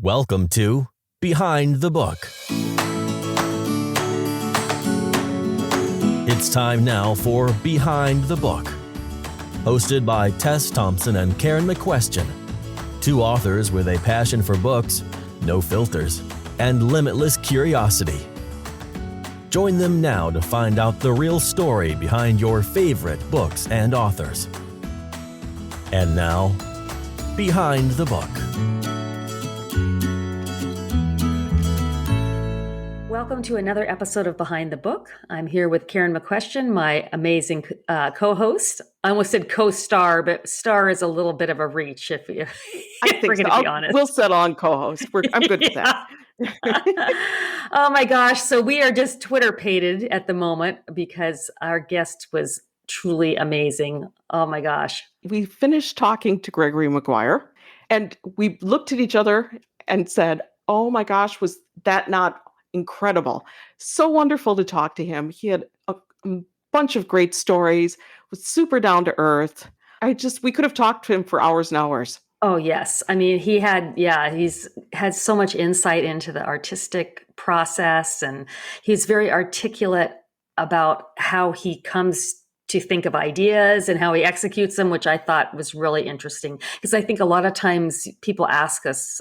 Welcome to Behind the Book. It's time now for Behind the Book, hosted by Tess Thompson and Karen McQuestion, two authors with a passion for books, no filters, and limitless curiosity. Join them now to find out the real story behind your favorite books and authors. And now, Behind the Book. Welcome to another episode of Behind the Book. I'm here with Karen McQuestion, my amazing co-host. I almost said co-star, but star is a little bit of a reach if we're going to be honest. We'll settle on co-host. I'm good with that. Oh my gosh. So we are just Twitter-pated at the moment because our guest was truly amazing. Oh my gosh. We finished talking to Gregory Maguire and we looked at each other and said, oh my gosh, was that not incredible? So wonderful to talk to him. He had a bunch of great stories, was super down to earth. We could have talked to him for hours and hours. Oh, yes. I mean, he's had so much insight into the artistic process, and he's very articulate about how he comes to think of ideas and how he executes them, which I thought was really interesting. Because I think a lot of times people ask us,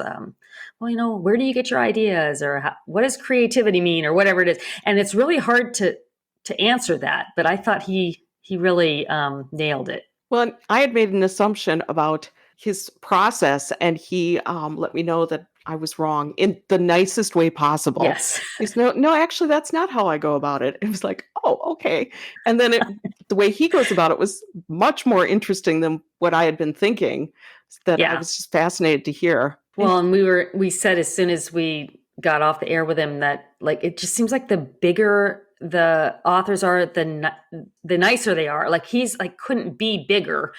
where do you get your ideas? Or what does creativity mean? Or whatever it is. And it's really hard to answer that. But I thought he really nailed it. Well, I had made an assumption about his process, and he let me know that I was wrong in the nicest way possible. Yes. He's no, actually, that's not how I go about it. It was like, oh, okay. And then the way he goes about it was much more interesting than what I had been thinking. That I was just fascinated to hear. Well, and we said as soon as we got off the air with him that like it just seems like the bigger the authors are, the nicer they are. Like he's like couldn't be bigger.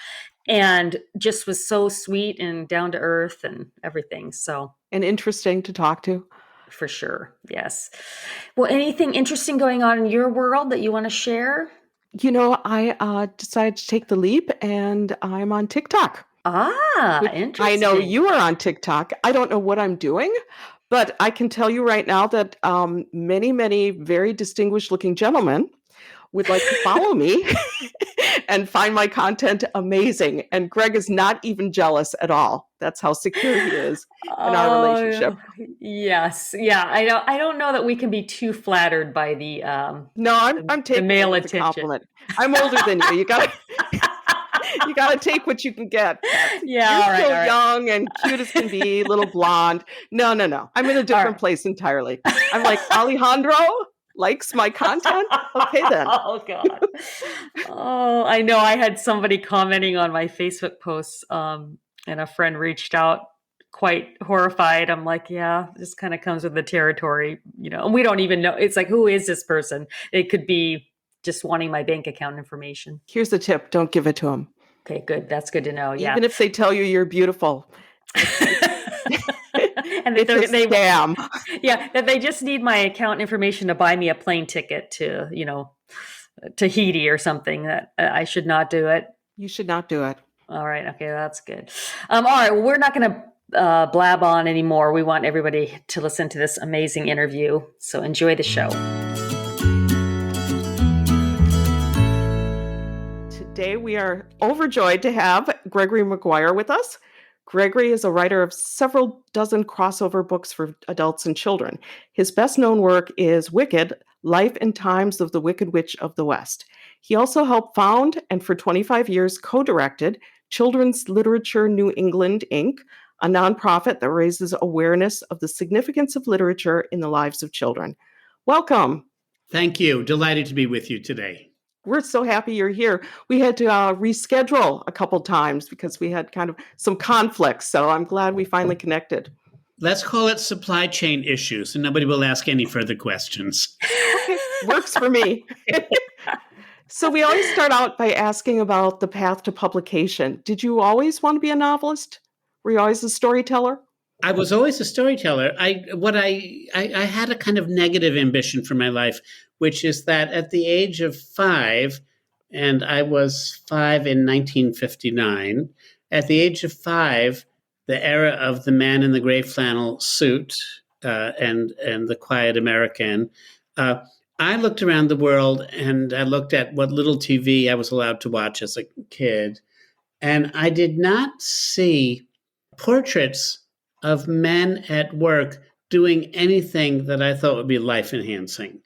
And just was so sweet and down to earth and everything. And interesting to talk to. For sure. Yes. Well, anything interesting going on in your world that you want to share? I decided to take the leap and I'm on TikTok. Interesting. I know you are on TikTok. I don't know what I'm doing, but I can tell you right now that many, many very distinguished looking gentlemen would like to follow me and find my content amazing. And Greg is not even jealous at all. That's how secure he is in our relationship. Yes. Yeah. I don't know that we can be too flattered by the no, I'm taking the male it as a attention. Compliment. I'm older than you. You gotta take what you can get. Yeah. You're all right, still young and cute as can be, little blonde. No. I'm in a different place entirely. I'm like, Alejandro likes my content? Okay, then. Oh, God. Oh, I know. I had somebody commenting on my Facebook posts, and a friend reached out quite horrified. I'm like, yeah, this kind of comes with the territory, and we don't even know. It's like, who is this person? It could be just wanting my bank account information. Here's the tip. Don't give it to them. Okay, good. That's good to know. Yeah. Even if they tell you you're beautiful. And it's a scam. Yeah, that they just need my account information to buy me a plane ticket to, Tahiti or something. That I should not do it. You should not do it. All right. Okay, that's good. All right. Well, we're not going to blab on anymore. We want everybody to listen to this amazing interview. So enjoy the show. Today we are overjoyed to have Gregory Maguire with us. Gregory is a writer of several dozen crossover books for adults and children. His best-known work is Wicked, Life and Times of the Wicked Witch of the West. He also helped found and for 25 years co-directed Children's Literature New England, Inc., a nonprofit that raises awareness of the significance of literature in the lives of children. Welcome. Thank you. Delighted to be with you today. We're so happy you're here. We had to reschedule a couple times because we had kind of some conflicts. So I'm glad we finally connected. Let's call it supply chain issues, and nobody will ask any further questions. Okay, works for me. So we always start out by asking about the path to publication. Did you always want to be a novelist? Were you always a storyteller? I was always a storyteller. I had a kind of negative ambition for my life, which is that at the age of 5, and I was 5 in 1959, at the age of 5, the era of the man in the gray flannel suit and the quiet American. I looked around the world and I looked at what little TV I was allowed to watch as a kid, and I did not see portraits of men at work doing anything that I thought would be life enhancing.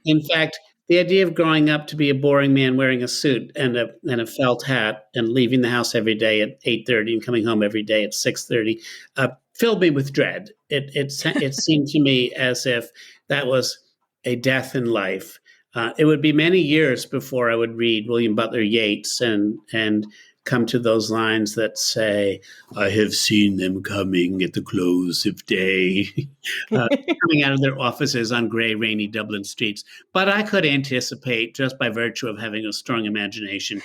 In fact, the idea of growing up to be a boring man wearing a suit and a felt hat and leaving the house every day at 8:30 and coming home every day at 6:30 filled me with dread. It seemed to me as if that was a death in life. It would be many years before I would read William Butler Yeats and come to those lines that say, "I have seen them coming at the close of day," coming out of their offices on gray, rainy Dublin streets. But I could anticipate just by virtue of having a strong imagination.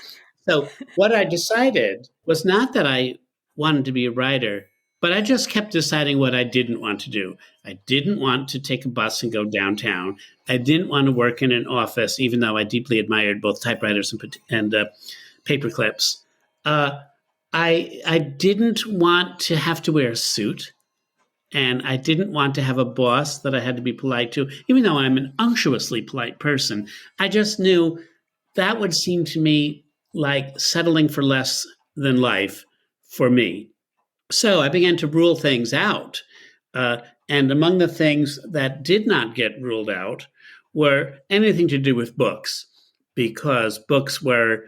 So what I decided was not that I wanted to be a writer, but I just kept deciding what I didn't want to do. I didn't want to take a bus and go downtown. I didn't want to work in an office, even though I deeply admired both typewriters and paper clips. I didn't want to have to wear a suit, and I didn't want to have a boss that I had to be polite to, even though I'm an unctuously polite person. I just knew that would seem to me like settling for less than life for me. So I began to rule things out. And among the things that did not get ruled out were anything to do with books, because books were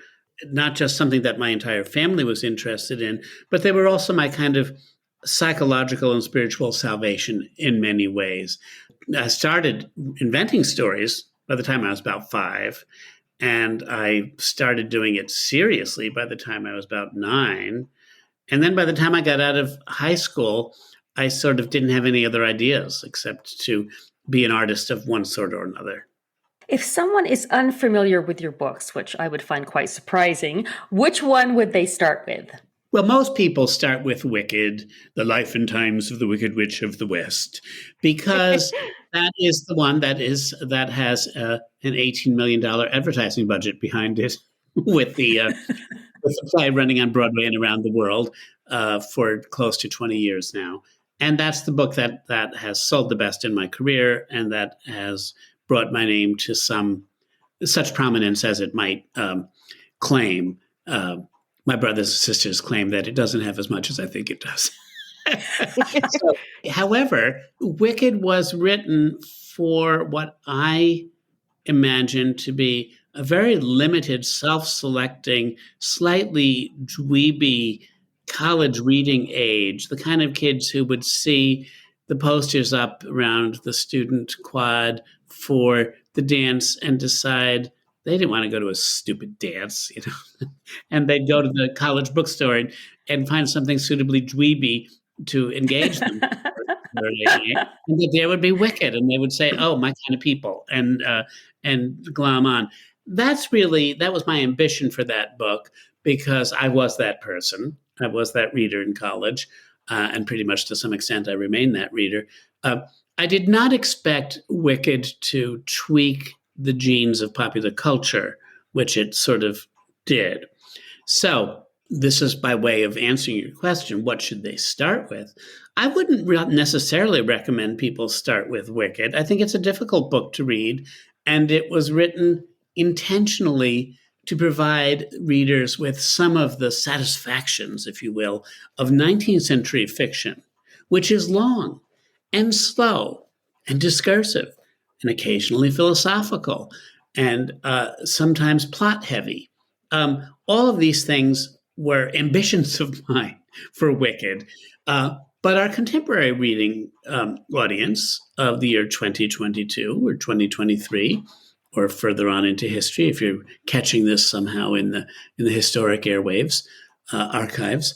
not just something that my entire family was interested in, but they were also my kind of psychological and spiritual salvation in many ways. I started inventing stories by the time I was about 5, and I started doing it seriously by the time I was about 9. And then by the time I got out of high school, I sort of didn't have any other ideas except to be an artist of one sort or another. If someone is unfamiliar with your books, which I would find quite surprising, which one would they start with? Well, most people start with Wicked, The Life and Times of the Wicked Witch of the West, because that is the one that has an $18 million advertising budget behind it, with the play running on Broadway and around the world for close to 20 years now. And that's the book that has sold the best in my career, and that has brought my name to such prominence as it might claim. My brothers and sisters claim that it doesn't have as much as I think it does. So, however, Wicked was written for what I imagine to be a very limited, self-selecting, slightly dweeby college reading age, the kind of kids who would see the posters up around the student quad for the dance and decide they didn't want to go to a stupid dance, and they'd go to the college bookstore and find something suitably dweeby to engage them. And there would be Wicked, and they would say, "Oh, my kind of people," and glom on. That was my ambition for that book, because I was that person. I was that reader in college, and pretty much to some extent I remain that reader. I did not expect Wicked to tweak the genes of popular culture, which it sort of did. So this is by way of answering your question, what should they start with? I wouldn't necessarily recommend people start with Wicked. I think it's a difficult book to read, and it was written intentionally to provide readers with some of the satisfactions, if you will, of 19th century fiction, which is long and slow and discursive and occasionally philosophical and sometimes plot heavy. All of these things were ambitions of mine for Wicked, but our contemporary reading audience of the year 2022 or 2023, or further on into history, if you're catching this somehow in the historic airwaves, archives,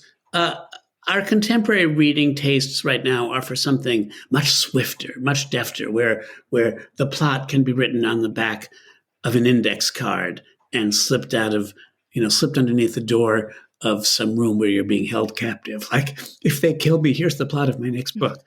our contemporary reading tastes right now are for something much swifter, much defter, where the plot can be written on the back of an index card and slipped underneath the door of some room where you're being held captive. Like, if they kill me, here's the plot of my next book.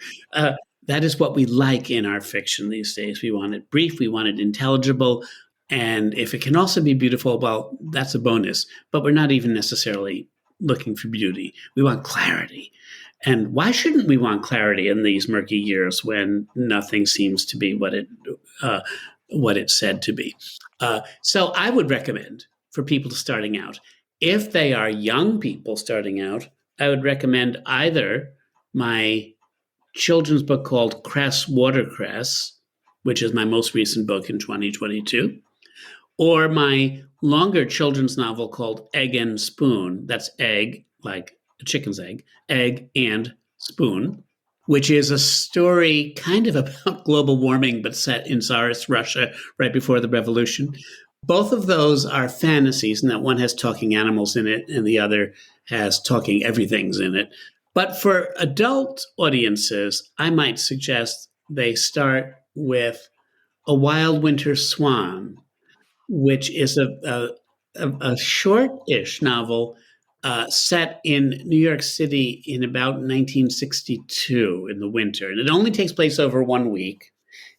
That is what we like in our fiction these days. We want it brief, we want it intelligible, and if it can also be beautiful, well, that's a bonus. But we're not even necessarily looking for beauty. We want clarity. And why shouldn't we want clarity in these murky years when nothing seems to be what it's said to be? So I would recommend for people starting out, if they are young people starting out, I would recommend either my children's book called Cress, Watercress, which is my most recent book in 2022, or my longer children's novel called Egg and Spoon. That's egg, like a chicken's egg and spoon, which is a story kind of about global warming, but set in Tsarist Russia right before the revolution. Both of those are fantasies, and that one has talking animals in it, and the other has talking everythings in it. But for adult audiences, I might suggest they start with A Wild Winter Swan, which is a short-ish novel set in New York City in about 1962 in the winter. And it only takes place over 1 week.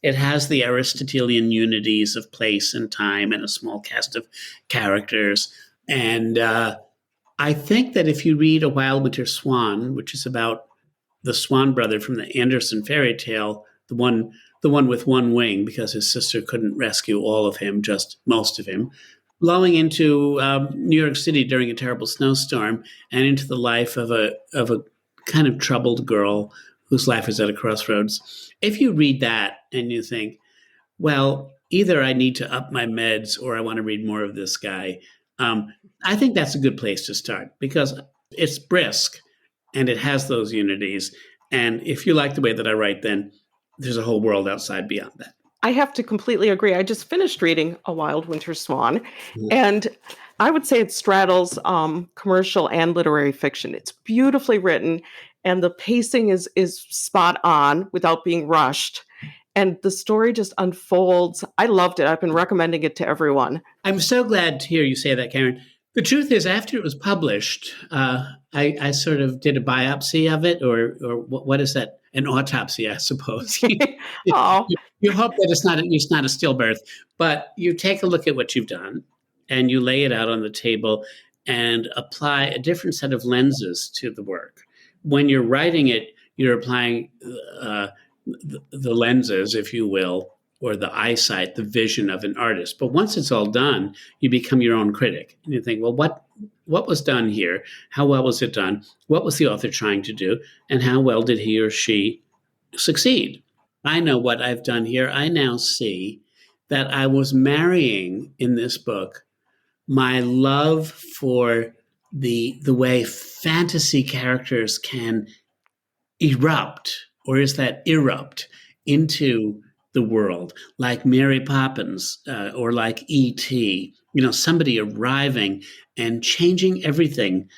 It has the Aristotelian unities of place and time and a small cast of characters. And I think that if you read A Wild Winter Swan, which is about the Swan brother from the Andersen fairy tale, the one with one wing because his sister couldn't rescue all of him, just most of him, blowing into New York City during a terrible snowstorm and into the life of a kind of troubled girl whose life is at a crossroads. If you read that and you think, well, either I need to up my meds or I want to read more of this guy, I think that's a good place to start because it's brisk and it has those unities. And if you like the way that I write, then there's a whole world outside beyond that. I have to completely agree. I just finished reading A Wild Winter Swan, and I would say it straddles commercial and literary fiction. It's beautifully written, and the pacing is spot on without being rushed. And the story just unfolds. I loved it. I've been recommending it to everyone. I'm so glad to hear you say that, Karen. The truth is, after it was published, I sort of did a biopsy of it, or what is that? An autopsy, I suppose. Oh, You hope that it's not a stillbirth, but you take a look at what you've done, and you lay it out on the table, and apply a different set of lenses to the work. When you're writing it, you're applying the lenses, if you will, or the eyesight, the vision of an artist. But once it's all done, you become your own critic. And you think, well, what was done here? How well was it done? What was the author trying to do? And how well did he or she succeed? I know what I've done here. I now see that I was marrying in this book my love for the way fantasy characters can erupt, or is that erupt, into the world, like Mary Poppins or like E.T., somebody arriving and changing everything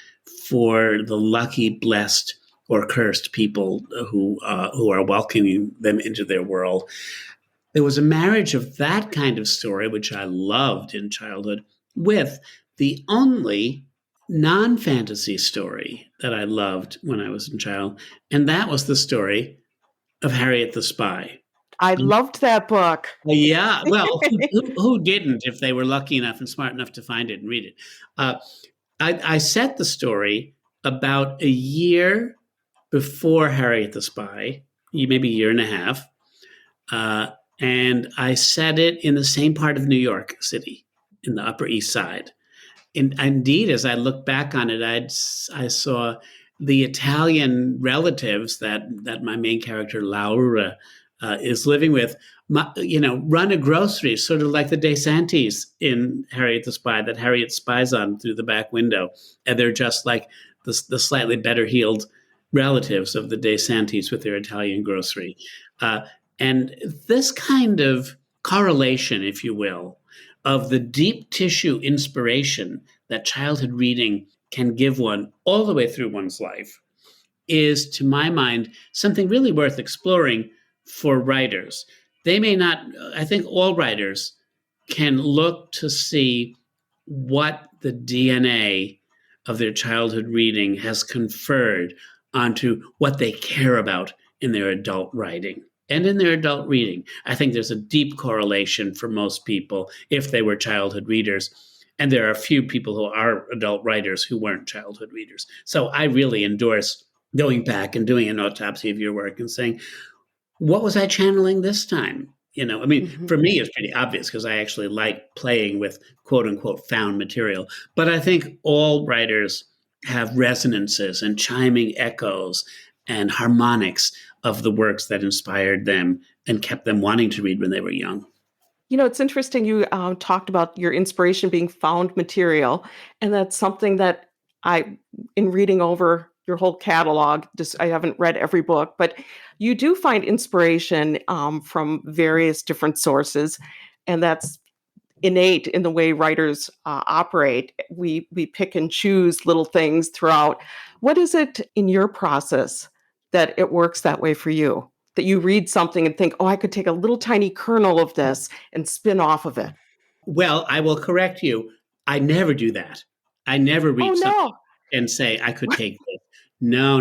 for the lucky, blessed, or cursed people who are welcoming them into their world. There was a marriage of that kind of story, which I loved in childhood, with the only non-fantasy story that I loved when I was a child, and that was the story of Harriet the Spy. I loved that book. Yeah, well, who didn't if they were lucky enough and smart enough to find it and read it? I set the story about a year before Harriet the Spy, maybe a year and a half, and I set it in the same part of New York City, in the Upper East Side. And indeed, as I look back on it, I saw the Italian relatives that my main character, Laura, is living with, run a grocery, sort of like the DeSantis in Harriet the Spy, that Harriet spies on through the back window. And they're just like the slightly better heeled relatives of the DeSantis with their Italian grocery. And this kind of correlation, if you will, of the deep tissue inspiration that childhood reading can give one all the way through one's life is, to my mind, something really worth exploring for writers. They may not, I think all writers can look to see what the DNA of their childhood reading has conferred onto what they care about in their adult writing and in their adult reading. I think there's a deep correlation for most people if they were childhood readers. And there are a few people who are adult writers who weren't childhood readers. So I really endorse going back and doing an autopsy of your work and saying, what was I channeling this time? I mean, for me, it's pretty obvious because I actually like playing with quote unquote found material. But I think all writers have resonances and chiming echoes and harmonics of the works that inspired them and kept them wanting to read when they were young. It's interesting you talked about your inspiration being found material. And that's something that in reading over your whole catalog, I haven't read every book, but you do find inspiration from various different sources. And that's innate in the way writers operate. We pick and choose little things throughout. What is it in your process that it works that way for you? That you read something and think, oh, I could take a little tiny kernel of this and spin off of it. Well, I will correct you. I never do that. I never read something and say I could take this. No.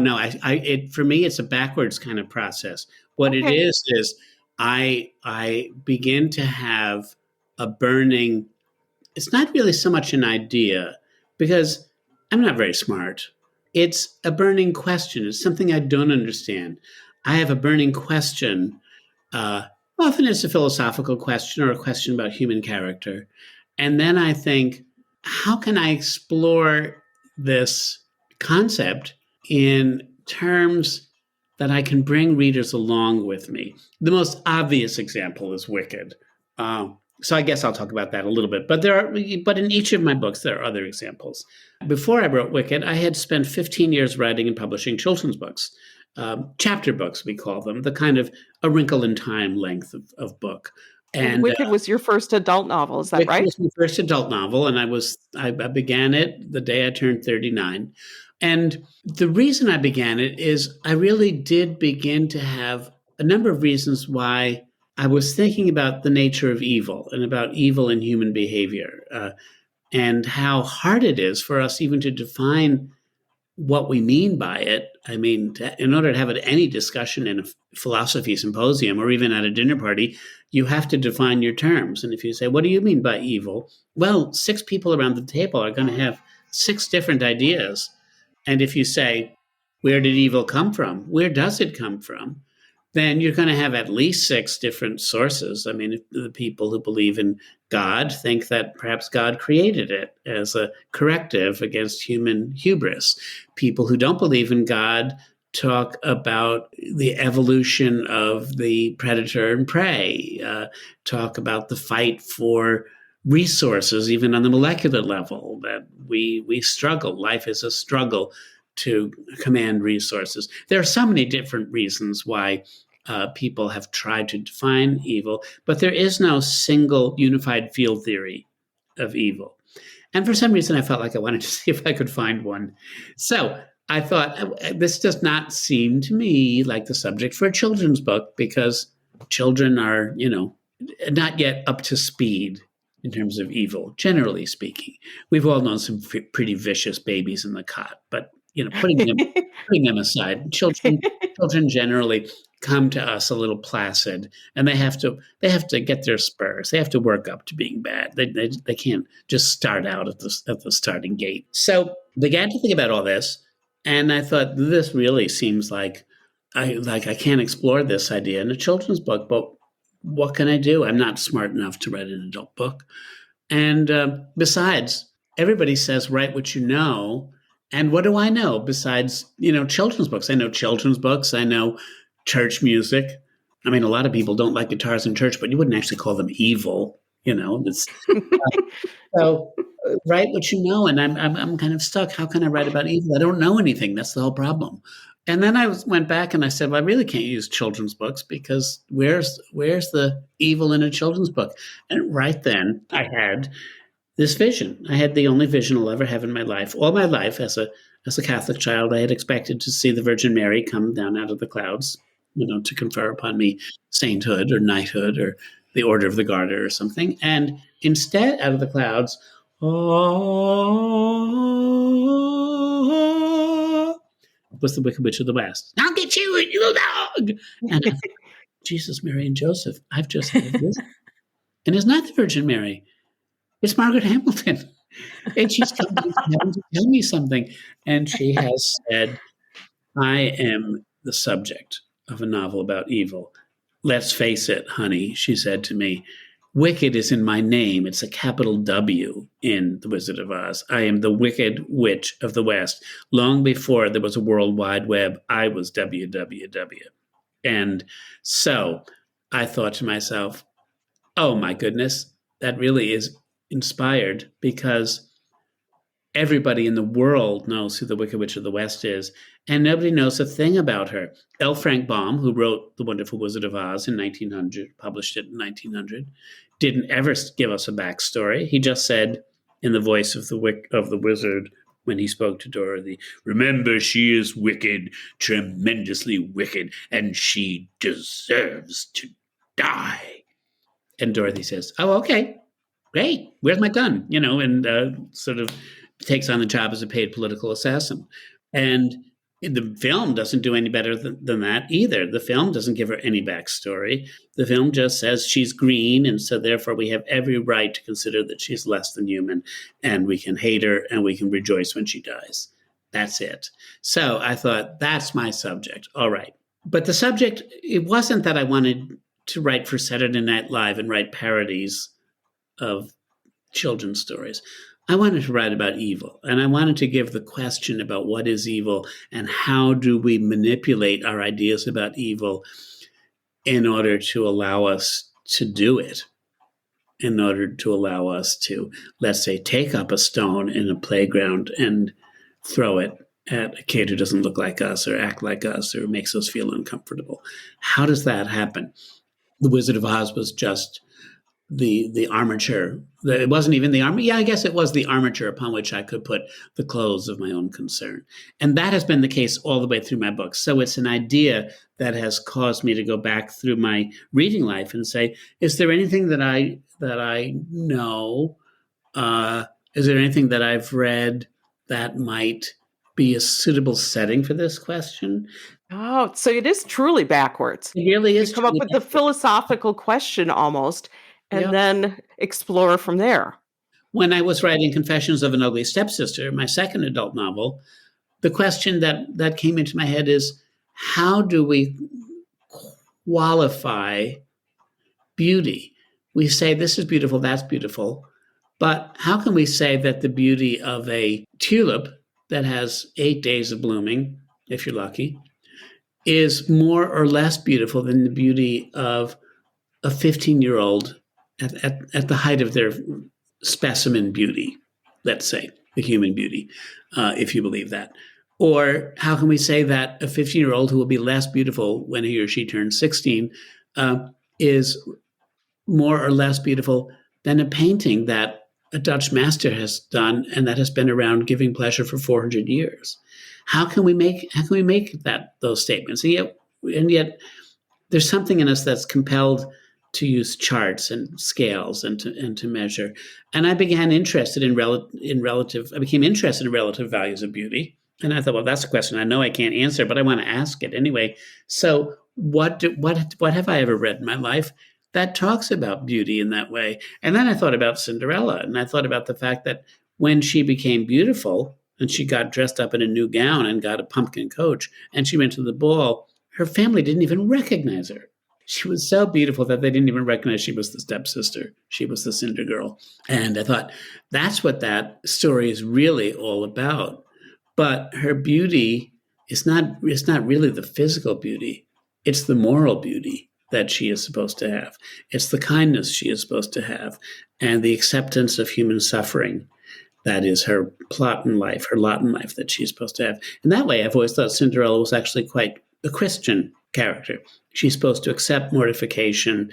For me, it's a backwards kind of process. What it is I begin to have a burning. It's not really so much an idea because I'm not very smart. It's a burning question. It's something I don't understand. I have a burning question. Often it's a philosophical question or a question about human character. And then I think, how can I explore this concept in terms that I can bring readers along with me? The most obvious example is Wicked. So I guess I'll talk about that a little bit. But in each of my books, there are other examples. Before I wrote Wicked, I had spent 15 years writing and publishing children's books. Chapter books, we call them, the kind of A Wrinkle in Time length of book. And Wicked was your first adult novel, is that Wicked right? It was my first adult novel, and I began it the day I turned 39. And the reason I began it is I really did begin to have a number of reasons why I was thinking about the nature of evil and about evil in human behavior, and how hard it is for us even to define what we mean by it. I mean, in order to have any discussion in a philosophy symposium or even at a dinner party, you have to define your terms. And if you say, what do you mean by evil? Well, 6 people around the table are going to have 6 different ideas. And if you say, where did evil come from? Where does it come from? Then you're going to have at least 6 different sources. I mean, the people who believe in God think that perhaps God created it as a corrective against human hubris. People who don't believe in God talk about the evolution of the predator and prey, talk about the fight for resources, even on the molecular level, that we struggle. Life is a struggle to command resources. There are so many different reasons why people have tried to define evil, but there is no single unified field theory of evil. And for some reason, I felt like I wanted to see if I could find one. So I thought, this does not seem to me like the subject for a children's book, because children are, not yet up to speed in terms of evil, generally speaking. We've all known some pretty vicious babies in the cot, but putting them aside, children generally come to us a little placid, and they have to get their spurs. They have to work up to being bad. They can't just start out at the starting gate. So began to think about all this, and I thought, this really seems like I can't explore this idea in a children's book, but what can I do? I'm not smart enough to write an adult book. And besides, everybody says, write what you know. And what do I know besides, children's books? I know children's books. I know church music. I mean, a lot of people don't like guitars in church, but you wouldn't actually call them evil. So write what you know. And I'm kind of stuck. How can I write about evil? I don't know anything. That's the whole problem. And then I went back and I said, well, I really can't use children's books, because where's the evil in a children's book? And right then I had this vision. I had the only vision I'll ever have in my life. All my life, as a Catholic child, I had expected to see the Virgin Mary come down out of the clouds, to confer upon me sainthood or knighthood or the Order of the Garter or something. And instead, out of the clouds, was the Wicked Witch of the West. I'll get you, you little dog. And I thought, Jesus, Mary, and Joseph, I've just had this. And it's not the Virgin Mary. It's Margaret Hamilton. And she's come to heaven to tell me something. And she has said, I am the subject of a novel about evil. Let's face it, honey, she said to me. Wicked is in my name. It's a capital W in The Wizard of Oz. I am the Wicked Witch of the West. Long before there was a World Wide Web, I was WWW. And so I thought to myself, oh my goodness, that really is inspired, because everybody in the world knows who the Wicked Witch of the West is, and nobody knows a thing about her. L. Frank Baum, who wrote The Wonderful Wizard of Oz in 1900, published it in 1900, didn't ever give us a backstory. He just said, in the voice of the wizard, when he spoke to Dorothy, remember, she is wicked, tremendously wicked, and she deserves to die. And Dorothy says, oh, okay, great, where's my gun? And sort of takes on the job as a paid political assassin. And the film doesn't do any better than that either. The film doesn't give her any backstory. The film just says she's green, and so therefore we have every right to consider that she's less than human, and we can hate her and we can rejoice when she dies. That's it. So I thought, that's my subject. All right. But the subject, it wasn't that I wanted to write for Saturday Night Live and write parodies of children's stories. I wanted to write about evil, and I wanted to give the question about what is evil and how do we manipulate our ideas about evil in order to allow us to do it, in order to allow us to, let's say, take up a stone in a playground and throw it at a kid who doesn't look like us or act like us or makes us feel uncomfortable. How does that happen? The Wizard of Oz was just the armature. It wasn't even the armor. Yeah, I guess it was the armature upon which I could put the clothes of my own concern. And that has been the case all the way through my books. So it's an idea that has caused me to go back through my reading life and say, is there anything that I know? Is there anything that I've read that might be a suitable setting for this question? Oh, so it is truly backwards. It really is. You come up with the philosophical question almost, and then explore from there. When I was writing Confessions of an Ugly Stepsister, my second adult novel, the question that came into my head is, how do we qualify beauty? We say this is beautiful, that's beautiful, but how can we say that the beauty of a tulip that has 8 days of blooming, if you're lucky, is more or less beautiful than the beauty of a 15-year-old at the height of their specimen beauty, let's say, the human beauty, if you believe that? Or how can we say that a 15-year-old who will be less beautiful when he or she turns 16 is more or less beautiful than a painting that a Dutch master has done and that has been around giving pleasure for 400 years? How can we make those statements? And yet there's something in us that's compelled to use charts and scales and to measure. And I became interested in relative values of beauty. And I thought, well, that's a question I know I can't answer, but I want to ask it anyway. So what have I ever read in my life that talks about beauty in that way? And then I thought about Cinderella, and I thought about the fact that when she became beautiful and she got dressed up in a new gown and got a pumpkin coach and she went to the ball, her family didn't even recognize her. She was so beautiful that they didn't even recognize she was the stepsister. She was the Cinder Girl. And I thought, that's what that story is really all about. But her beauty is not really the physical beauty. It's the moral beauty that she is supposed to have. It's the kindness she is supposed to have, and the acceptance of human suffering. That is her lot in life that she's supposed to have. And that way, I've always thought Cinderella was actually quite a Christian character. She's supposed to accept mortification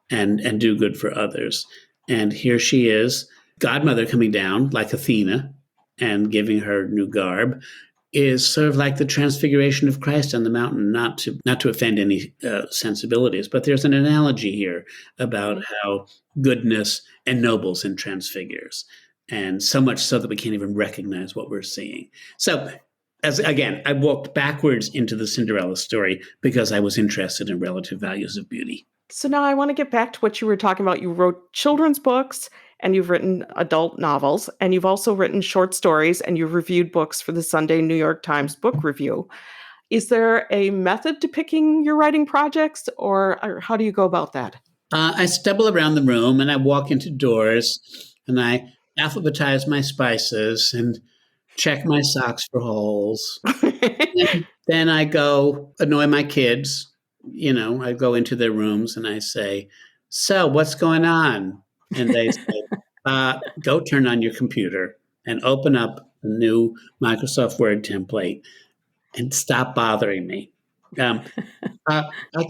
and do good for others. And here she is, godmother coming down like Athena and giving her new garb is sort of like the transfiguration of Christ on the mountain, not to offend any sensibilities, but there's an analogy here about how goodness ennobles and transfigures, and so much so that we can't even recognize what we're seeing. So, I walked backwards into the Cinderella story because I was interested in relative values of beauty. So now I want to get back to what you were talking about. You wrote children's books, and you've written adult novels, and you've also written short stories, and you've reviewed books for the Sunday New York Times Book Review. Is there a method to picking your writing projects, or how do you go about that? I stumble around the room and I walk into doors and I alphabetize my spices and check my socks for holes. And then I go annoy my kids. I go into their rooms and I say, "So, what's going on?" And they say, "Go turn on your computer and open up a new Microsoft Word template and stop bothering me." Um, I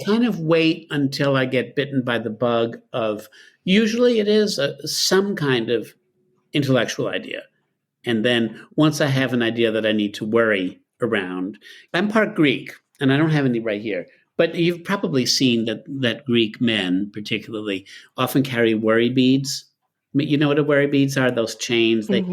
kind of wait until I get bitten by the bug of, usually it is some kind of intellectual idea. And then once I have an idea that I need to worry around, I'm part Greek, and I don't have any right here. But you've probably seen that Greek men, particularly, often carry worry beads. You know what a worry beads are? Those chains. They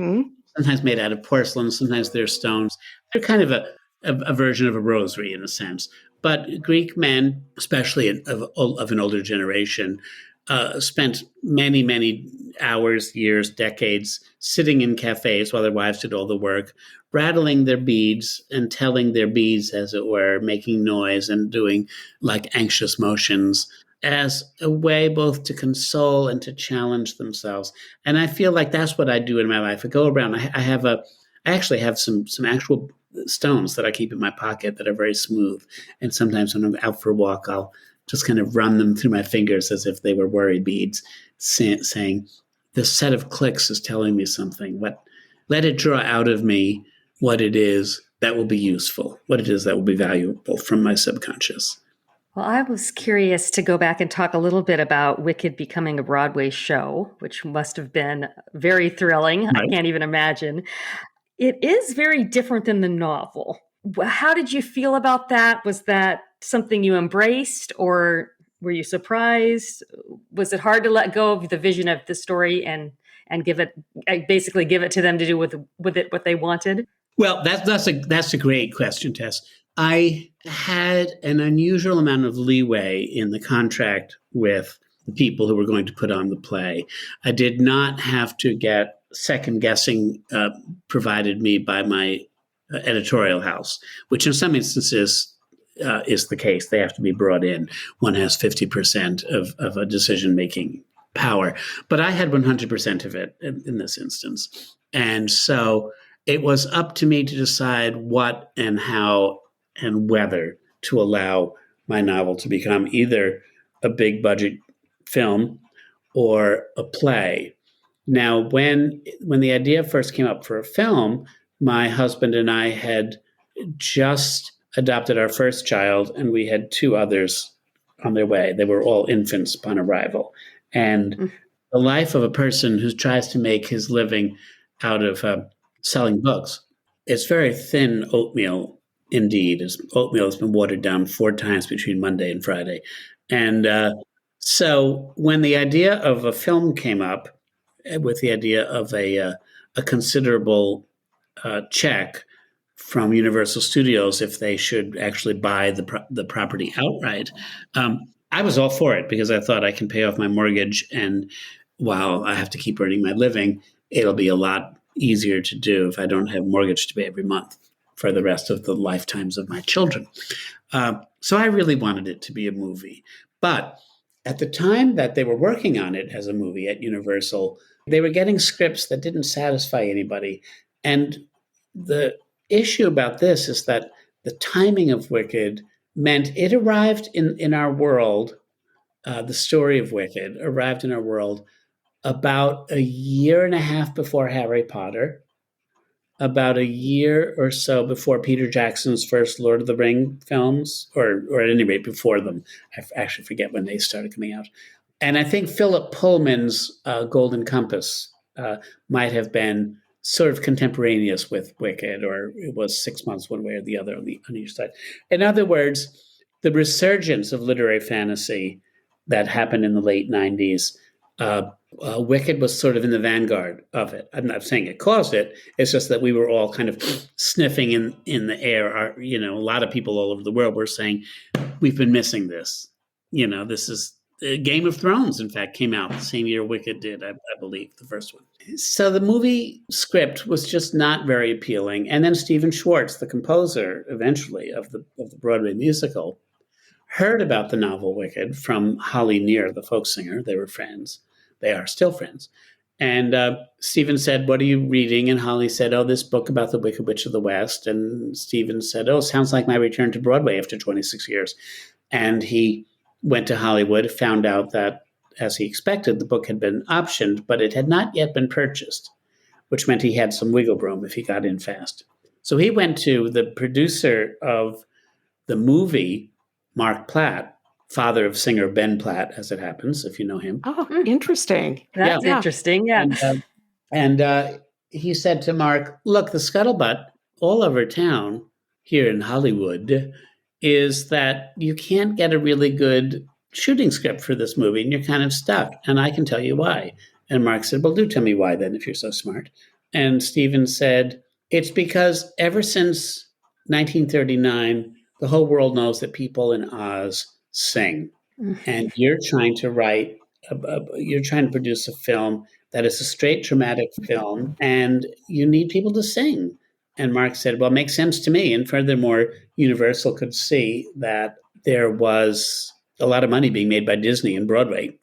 sometimes made out of porcelain, sometimes they're stones. They're kind of a version of a rosary in a sense. But Greek men, especially of an older generation, spent many, many hours, years, decades sitting in cafes while their wives did all the work, rattling their beads and telling their beads, as it were, making noise and doing like anxious motions as a way both to console and to challenge themselves. And I feel like that's what I do in my life. I go around, I actually have some actual stones that I keep in my pocket that are very smooth. And sometimes when I'm out for a walk, I'll just kind of run them through my fingers as if they were worry beads, saying, "This set of clicks is telling me something. Let it draw out of me what it is that will be useful, what it is that will be valuable from my subconscious." Well, I was curious to go back and talk a little bit about Wicked becoming a Broadway show, which must have been very thrilling. Right. I can't even imagine. It is very different than the novel. How did you feel about that? Was that something you embraced, or were you surprised? Was it hard to let go of the vision of the story and give it to them to do with it what they wanted? Well, that's a great question, Tess. I had an unusual amount of leeway in the contract with the people who were going to put on the play. I did not have to get second guessing provided me by my editorial house, which in some instances is the case. They have to be brought in. One has 50% of a decision-making power. But I had 100% of it in this instance. And so it was up to me to decide what and how and whether to allow my novel to become either a big budget film or a play. Now, when the idea first came up for a film, my husband and I had just adopted our first child, and we had two others on their way. They were all infants upon arrival. And the life of a person who tries to make his living out of selling books, it's very thin oatmeal indeed. Oatmeal has been watered down 4 times between Monday and Friday. And so when the idea of a film came up, with the idea of a considerable check from Universal Studios if they should actually buy the property outright, I was all for it because I thought I can pay off my mortgage, and while I have to keep earning my living, it'll be a lot easier to do if I don't have mortgage to pay every month for the rest of the lifetimes of my children. So I really wanted it to be a movie. But at the time that they were working on it as a movie at Universal, they were getting scripts that didn't satisfy anybody. And the issue about this is that the timing of Wicked meant it arrived in our world, the story of Wicked arrived in our world about a year and a half before Harry Potter, about a year or so before Peter Jackson's first Lord of the Ring films, or at any rate before them. I actually forget when they started coming out. And I think Philip Pullman's Golden Compass might have been sort of contemporaneous with Wicked, or it was 6 months one way or the other on each side. In other words, the resurgence of literary fantasy that happened in the late 90s, Wicked was sort of in the vanguard of it. I'm not saying it caused it. It's just that we were all kind of sniffing in the air. A lot of people all over the world were saying, we've been missing this. This is Game of Thrones, in fact, came out the same year Wicked did, I believe, the first one. So the movie script was just not very appealing. And then Stephen Schwartz, the composer, eventually, of the Broadway musical, heard about the novel Wicked from Holly Near, the folk singer. They were friends. They are still friends. And Stephen said, "What are you reading?" And Holly said, "Oh, this book about the Wicked Witch of the West." And Stephen said, "Oh, sounds like my return to Broadway after 26 years. And he went to Hollywood, found out that, as he expected, the book had been optioned, but it had not yet been purchased, which meant he had some wiggle room if he got in fast. So he went to the producer of the movie, Mark Platt, father of singer Ben Platt, as it happens, if you know him. Oh, interesting. That's interesting. Yeah. And he said to Mark, "Look, the scuttlebutt all over town here in Hollywood is that you can't get a really good shooting script for this movie and you're kind of stuck. And I can tell you why." And Mark said, "Well, do tell me why then, if you're so smart." And Stephen said, "It's because ever since 1939, the whole world knows that people in Oz sing. And you're trying to you're trying to produce a film that is a straight dramatic film, and you need people to sing." And Mark said, "Well, it makes sense to me." And furthermore, Universal could see that there was a lot of money being made by Disney and Broadway,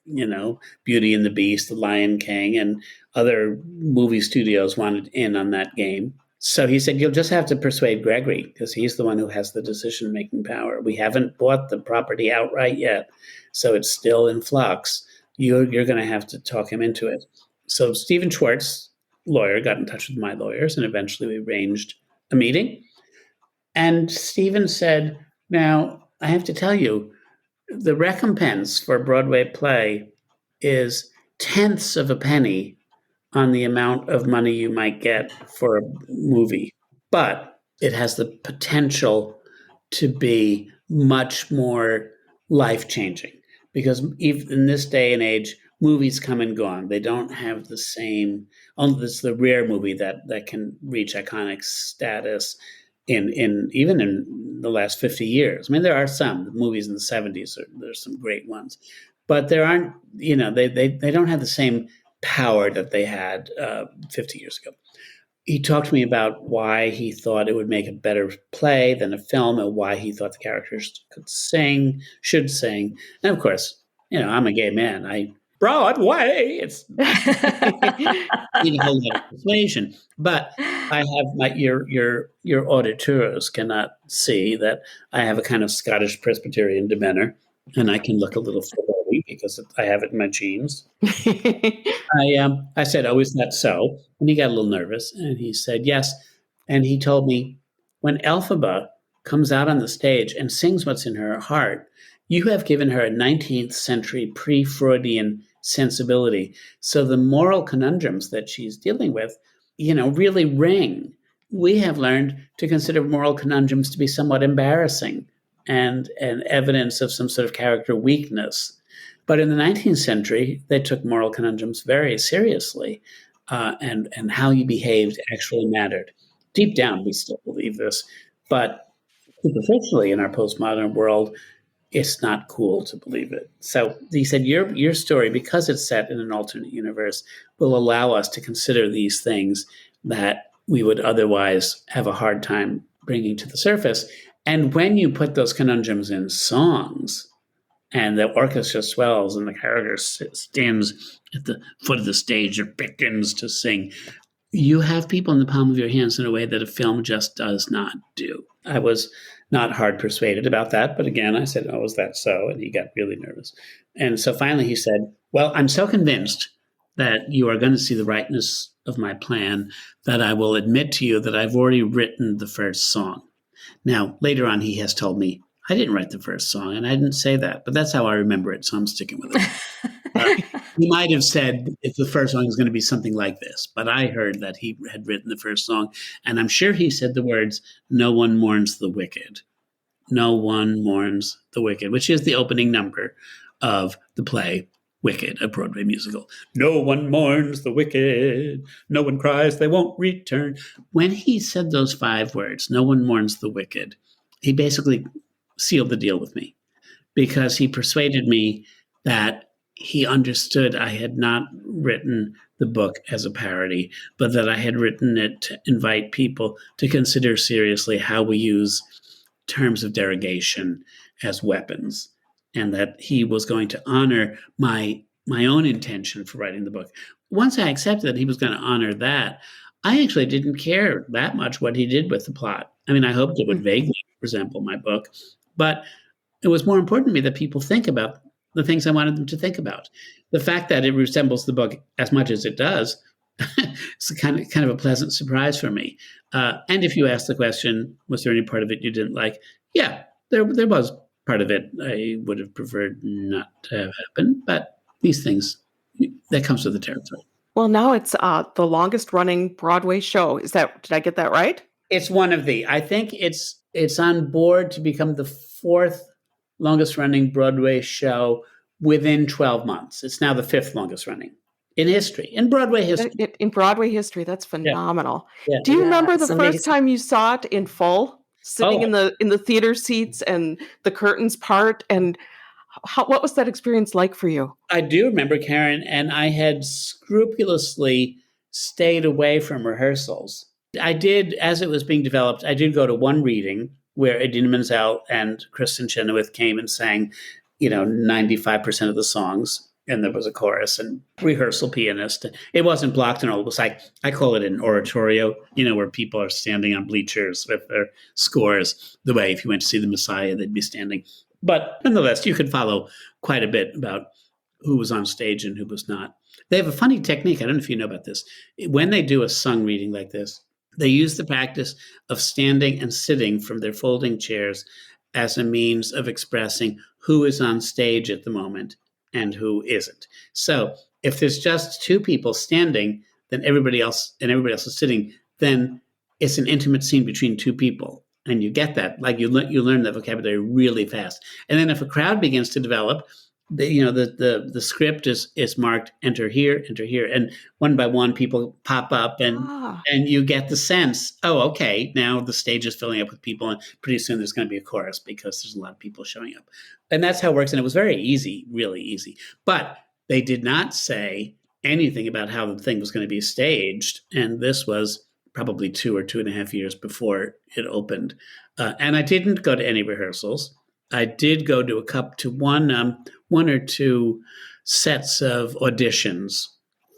Beauty and the Beast, The Lion King, and other movie studios wanted in on that game. So he said, "You'll just have to persuade Gregory because he's the one who has the decision-making power. We haven't bought the property outright yet, so it's still in flux. You're going to have to talk him into it." So Stephen Schwartz, lawyer, got in touch with my lawyers, and eventually we arranged a meeting. And Stephen said, "Now, I have to tell you, the recompense for a Broadway play is tenths of a penny on the amount of money you might get for a movie. But it has the potential to be much more life-changing because even in this day and age, movies come and gone. They don't have the same, only this is the rare movie that can reach iconic status even in the last 50 years. I mean, there are some movies in the 70s, there's some great ones, but there aren't, they don't have the same power that they had 50 years ago." He talked to me about why he thought it would make a better play than a film and why he thought the characters should sing. And of course, I'm a gay man. Broadway, it's need a whole lot of persuasion. But I have your auditeurs cannot see that I have a kind of Scottish Presbyterian demeanor, and I can look a little flowery because I have it in my genes. I said, "Oh, is that so?" And he got a little nervous, and he said, "Yes." And he told me, "When Elphaba comes out on the stage and sings what's in her heart, you have given her a 19th century pre-Freudian sensibility. So the moral conundrums that she's dealing with, really ring. We have learned to consider moral conundrums to be somewhat embarrassing and evidence of some sort of character weakness. But in the 19th century, they took moral conundrums very seriously, and how you behaved actually mattered. Deep down, we still believe this, but superficially in our postmodern world, it's not cool to believe it." So he said, your story, because it's set in an alternate universe, will allow us to consider these things that we would otherwise have a hard time bringing to the surface. And when you put those conundrums in songs and the orchestra swells and the character stands at the foot of the stage or begins to sing, you have people in the palm of your hands in a way that a film just does not do. I was not hard persuaded about that. But again, I said, "Oh, is that so?" And he got really nervous. And so finally he said, "Well, I'm so convinced that you are going to see the rightness of my plan that I will admit to you that I've already written the first song." Now, later on, he has told me, "I didn't write the first song, and I didn't say that, but that's how I remember it, so I'm sticking with it." He might have said if the first song is going to be something like this, but I heard that he had written the first song, and I'm sure he said the words, "No one mourns the wicked." No one mourns the wicked, which is the opening number of the play Wicked, a Broadway musical. No one mourns the wicked. No one cries, they won't return. When he said those 5 words, no one mourns the wicked, he basically sealed the deal with me because he persuaded me that he understood I had not written the book as a parody, but that I had written it to invite people to consider seriously how we use terms of derogation as weapons, and that he was going to honor my own intention for writing the book. Once I accepted that he was going to honor that, I actually didn't care that much what he did with the plot. I mean, I hoped it would vaguely resemble my book, but it was more important to me that people think about the things I wanted them to think about. The fact that it resembles the book as much as it does is kind of a pleasant surprise for me. And if you ask the question, was there any part of it you didn't like? Yeah, there was part of it I would have preferred not to have happened, but these things, that comes with the territory. Well, now it's the longest running Broadway show. Did I get that right? It's one of I think it's on board to become the fourth longest running Broadway show within 12 months. It's now the fifth longest running in history, in Broadway history. In Broadway history, that's phenomenal. Yeah. Do you remember the amazing. first time you saw it in full, sitting in the theater seats and the curtains part? And what was that experience like for you? I do remember, Karen, and I had scrupulously stayed away from rehearsals. I did, as it was being developed, I did go to one reading where Idina Menzel and Kristen Chenoweth came and sang, 95% of the songs, and there was a chorus and rehearsal pianist. It wasn't blocked and all. It was like, I call it an oratorio, where people are standing on bleachers with their scores, the way if you went to see the Messiah, they'd be standing. But nonetheless, you could follow quite a bit about who was on stage and who was not. They have a funny technique. I don't know if you know about this. When they do a sung reading like this, they use the practice of standing and sitting from their folding chairs as a means of expressing who is on stage at the moment and who isn't. So if there's just two people standing, then everybody else is sitting, then it's an intimate scene between two people. And you get that, like you learn that vocabulary really fast. And then if a crowd begins to develop, the script is marked enter here, and one by one people pop up, and you get the sense, oh, okay, now the stage is filling up with people, and pretty soon there's going to be a chorus because there's a lot of people showing up. And that's how it works. And it was very easy, really easy. But they did not say anything about how the thing was going to be staged. And this was probably 2 or 2.5 years before it opened. And I didn't go to any rehearsals. I did go to one or two sets of auditions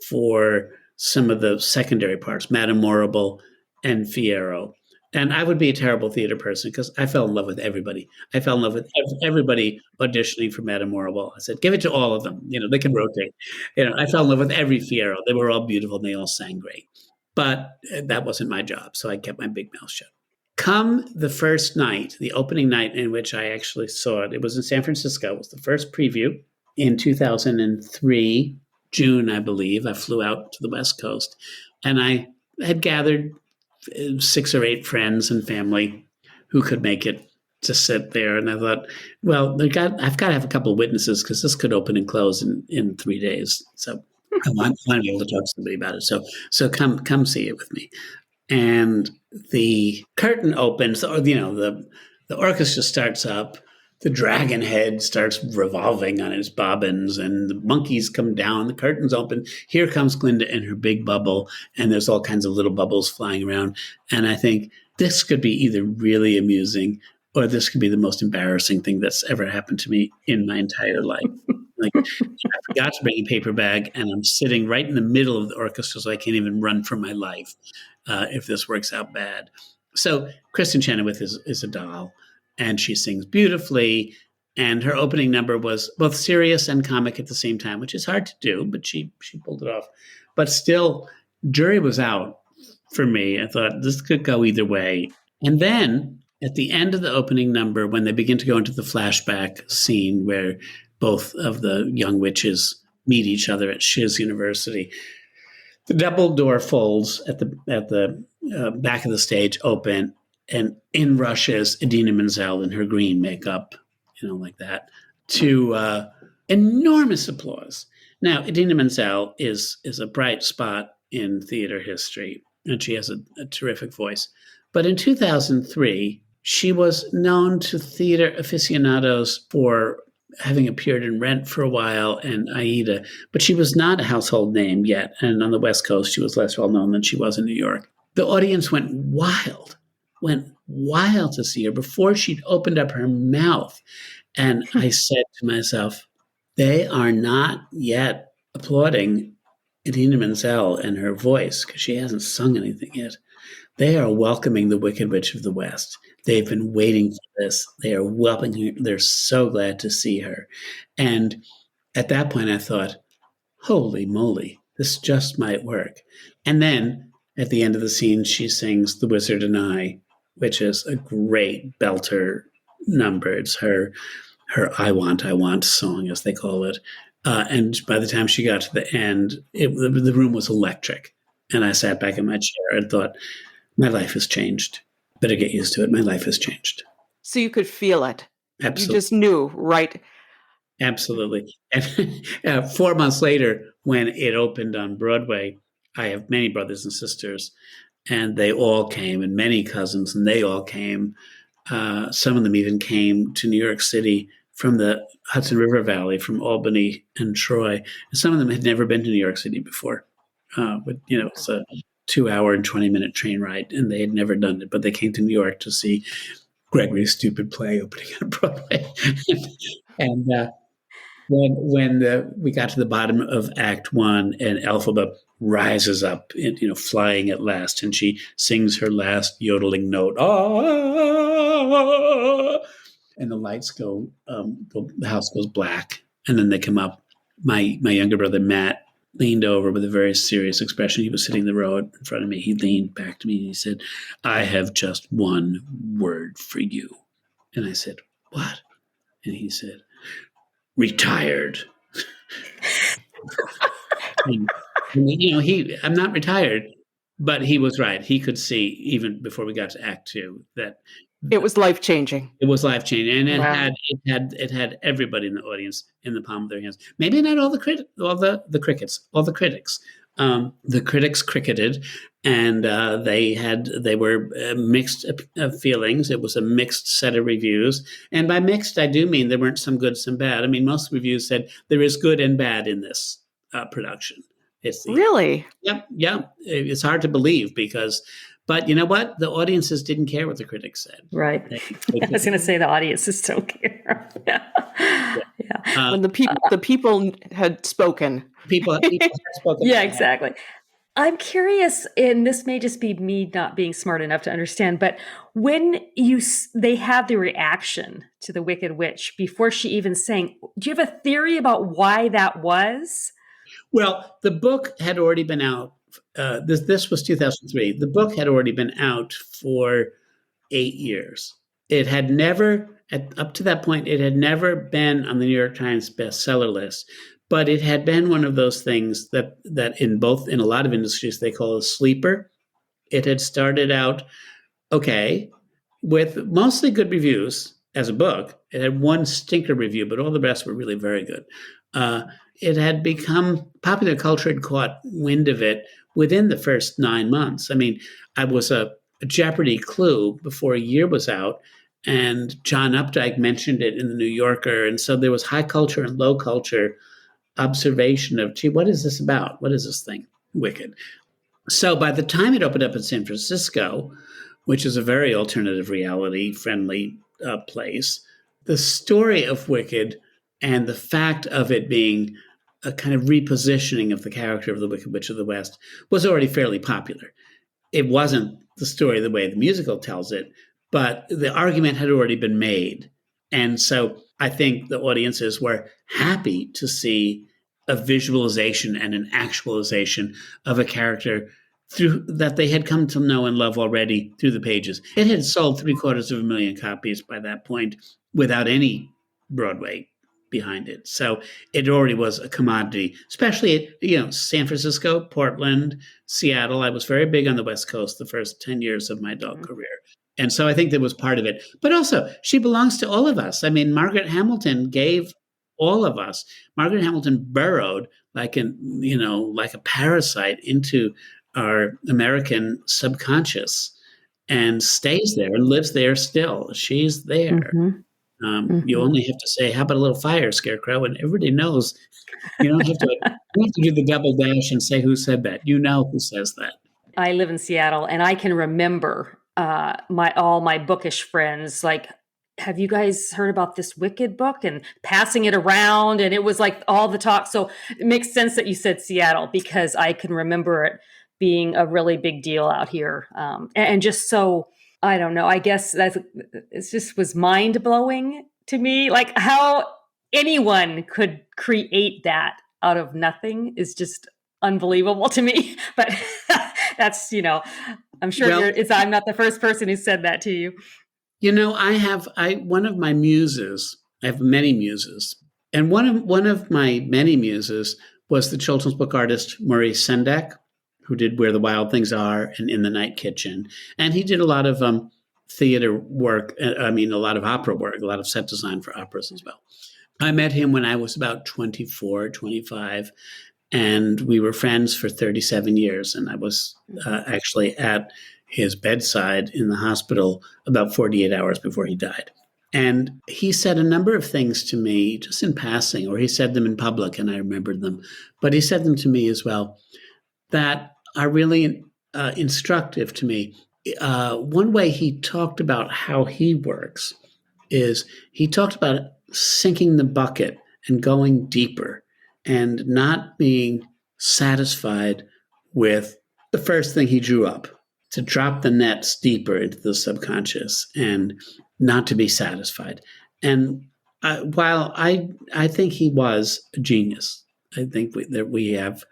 for some of the secondary parts, Madame Morrible and Fiyero. And I would be a terrible theater person because I fell in love with everybody. I fell in love with everybody auditioning for Madame Morrible. I said, give it to all of them. They can rotate. I fell in love with every Fiyero. They were all beautiful and they all sang great. But that wasn't my job, so I kept my big mouth shut. Come the first night, the opening night in which I actually saw it, it was in San Francisco. It was the first preview in 2003, June, I believe. I flew out to the West Coast, and I had gathered 6 or 8 friends and family who could make it to sit there. And I thought, well, I've got to have a couple of witnesses because this could open and close in 3 days. So I want to be able to talk to somebody about it. So come see it with me. And the curtain opens, or the orchestra starts up, the dragon head starts revolving on its bobbins, and the monkeys come down, the curtains open. Here comes Glinda in her big bubble, and there's all kinds of little bubbles flying around. And I think this could be either really amusing or this could be the most embarrassing thing that's ever happened to me in my entire life. Like, I forgot to bring a paper bag, and I'm sitting right in the middle of the orchestra, so I can't even run for my life if this works out bad. So Kristen Chenoweth is a doll, and she sings beautifully. And her opening number was both serious and comic at the same time, which is hard to do, but she pulled it off. But still, jury was out for me. I thought this could go either way. And then at the end of the opening number, when they begin to go into the flashback scene where both of the young witches meet each other at Shiz University, the double door folds at the back of the stage open, and in rushes Idina Menzel in her green makeup, like that, to enormous applause. Now, Idina Menzel is a bright spot in theater history, and she has a terrific voice. But in 2003, she was known to theater aficionados for having appeared in Rent for a while and Aida, but she was not a household name yet. And on the West Coast, she was less well known than she was in New York. The audience went wild to see her before she'd opened up her mouth. And I said to myself, they are not yet applauding Idina Menzel and her voice because she hasn't sung anything yet. They are welcoming the Wicked Witch of the West. They've been waiting for this. They are welcoming her. They're so glad to see her. And at that point, I thought, holy moly, this just might work. And then at the end of the scene, she sings The Wizard and I, which is a great belter number. It's her I Want song, as they call it. And by the time she got to the end, the room was electric. And I sat back in my chair and thought, my life has changed. Better get used to it. My life has changed. So you could feel it. Absolutely. You just knew, right? Absolutely. And 4 months later, when it opened on Broadway, I have many brothers and sisters, and they all came, and many cousins, and they all came. Some of them even came to New York City from the Hudson River Valley, from Albany and Troy. And some of them had never been to New York City before. It's a 2-hour and 20-minute train ride, and they had never done it, but they came to New York to see Gregory's stupid play opening on Broadway. And when we got to the bottom of Act One, and Elphaba rises up, flying at last, and she sings her last yodeling note, ah, and the lights go, the house goes black, and then they come up. My younger brother Matt leaned over with a very serious expression. He was sitting in the row in front of me. He leaned back to me and he said, I have just one word for you. And I said, what? And he said, retired. and, I'm not retired, but he was right. He could see, even before we got to Act Two, that it was life-changing. It was life-changing, and Wow. it had everybody in the audience in the palm of their hands. Maybe not all the critics. The critics cricketed, and they were mixed feelings. It was a mixed set of reviews, and by mixed, I do mean there weren't some good, some bad. I mean, most reviews said there is good and bad in this production. Really? Yep. It's hard to believe but you know what? The audiences didn't care what the critics said. Right. I was going to say the audiences don't care. Yeah. When the people had spoken. People had spoken. Yeah, exactly. I'm curious, and this may just be me not being smart enough to understand, but when they had the reaction to the Wicked Witch before she even sang, do you have a theory about why that was? Well, the book had already been out. This was 2003. The book had already been out for 8 years. It had never, up to that point, it had never been on the New York Times bestseller list, but it had been one of those things that in a lot of industries they call a sleeper. It had started out okay with mostly good reviews as a book. It had one stinker review, but all the rest were really very good. It had become, popular culture had caught wind of it within the first 9 months. I mean, I was a Jeopardy clue before a year was out, and John Updike mentioned it in the New Yorker. And so there was high culture and low culture observation of, gee, what is this about? What is this thing? Wicked. So by the time it opened up in San Francisco, which is a very alternative reality friendly place, the story of Wicked and the fact of it being a kind of repositioning of the character of the Wicked Witch of the West was already fairly popular. It wasn't the story the way the musical tells it, but the argument had already been made. And so I think the audiences were happy to see a visualization and an actualization of a character that they had come to know and love already through the pages. It had sold 750,000 copies by that point without any Broadway behind it. So it already was a commodity, especially at, San Francisco, Portland, Seattle. I was very big on the West Coast the first 10 years of my adult career. And so I think that was part of it. But also, she belongs to all of us. I mean, Margaret Hamilton gave all of us. Margaret Hamilton burrowed like a parasite into our American subconscious and stays there and lives there still. She's there. Mm-hmm. You only have to say, "How about a little fire, Scarecrow?" And everybody knows. You don't have to. You don't have to do the double dash and say who said that. You know who says that. I live in Seattle, and I can remember all my bookish friends like, have you guys heard about this Wicked book? And passing it around, and it was like all the talk. So it makes sense that you said Seattle, because I can remember it being a really big deal out here, and just so, I don't know, I guess it just was mind blowing to me, like how anyone could create that out of nothing is just unbelievable to me. But that's, I'm sure I'm not the first person who said that to you. One of my muses, I have many muses, and one of my many muses was the children's book artist Maurice Sendak, who did Where the Wild Things Are and In the Night Kitchen. And he did a lot of theater work, a lot of opera work, a lot of set design for operas as well. I met him when I was about 24, 25, and we were friends for 37 years. And I was actually at his bedside in the hospital about 48 hours before he died. And he said a number of things to me just in passing, or he said them in public and I remembered them, but he said them to me as well, that are really instructive to me. One way he talked about how he works is he talked about sinking the bucket and going deeper and not being satisfied with the first thing he drew up, to drop the nets deeper into the subconscious and not to be satisfied. And while I think he was a genius, I think that we have,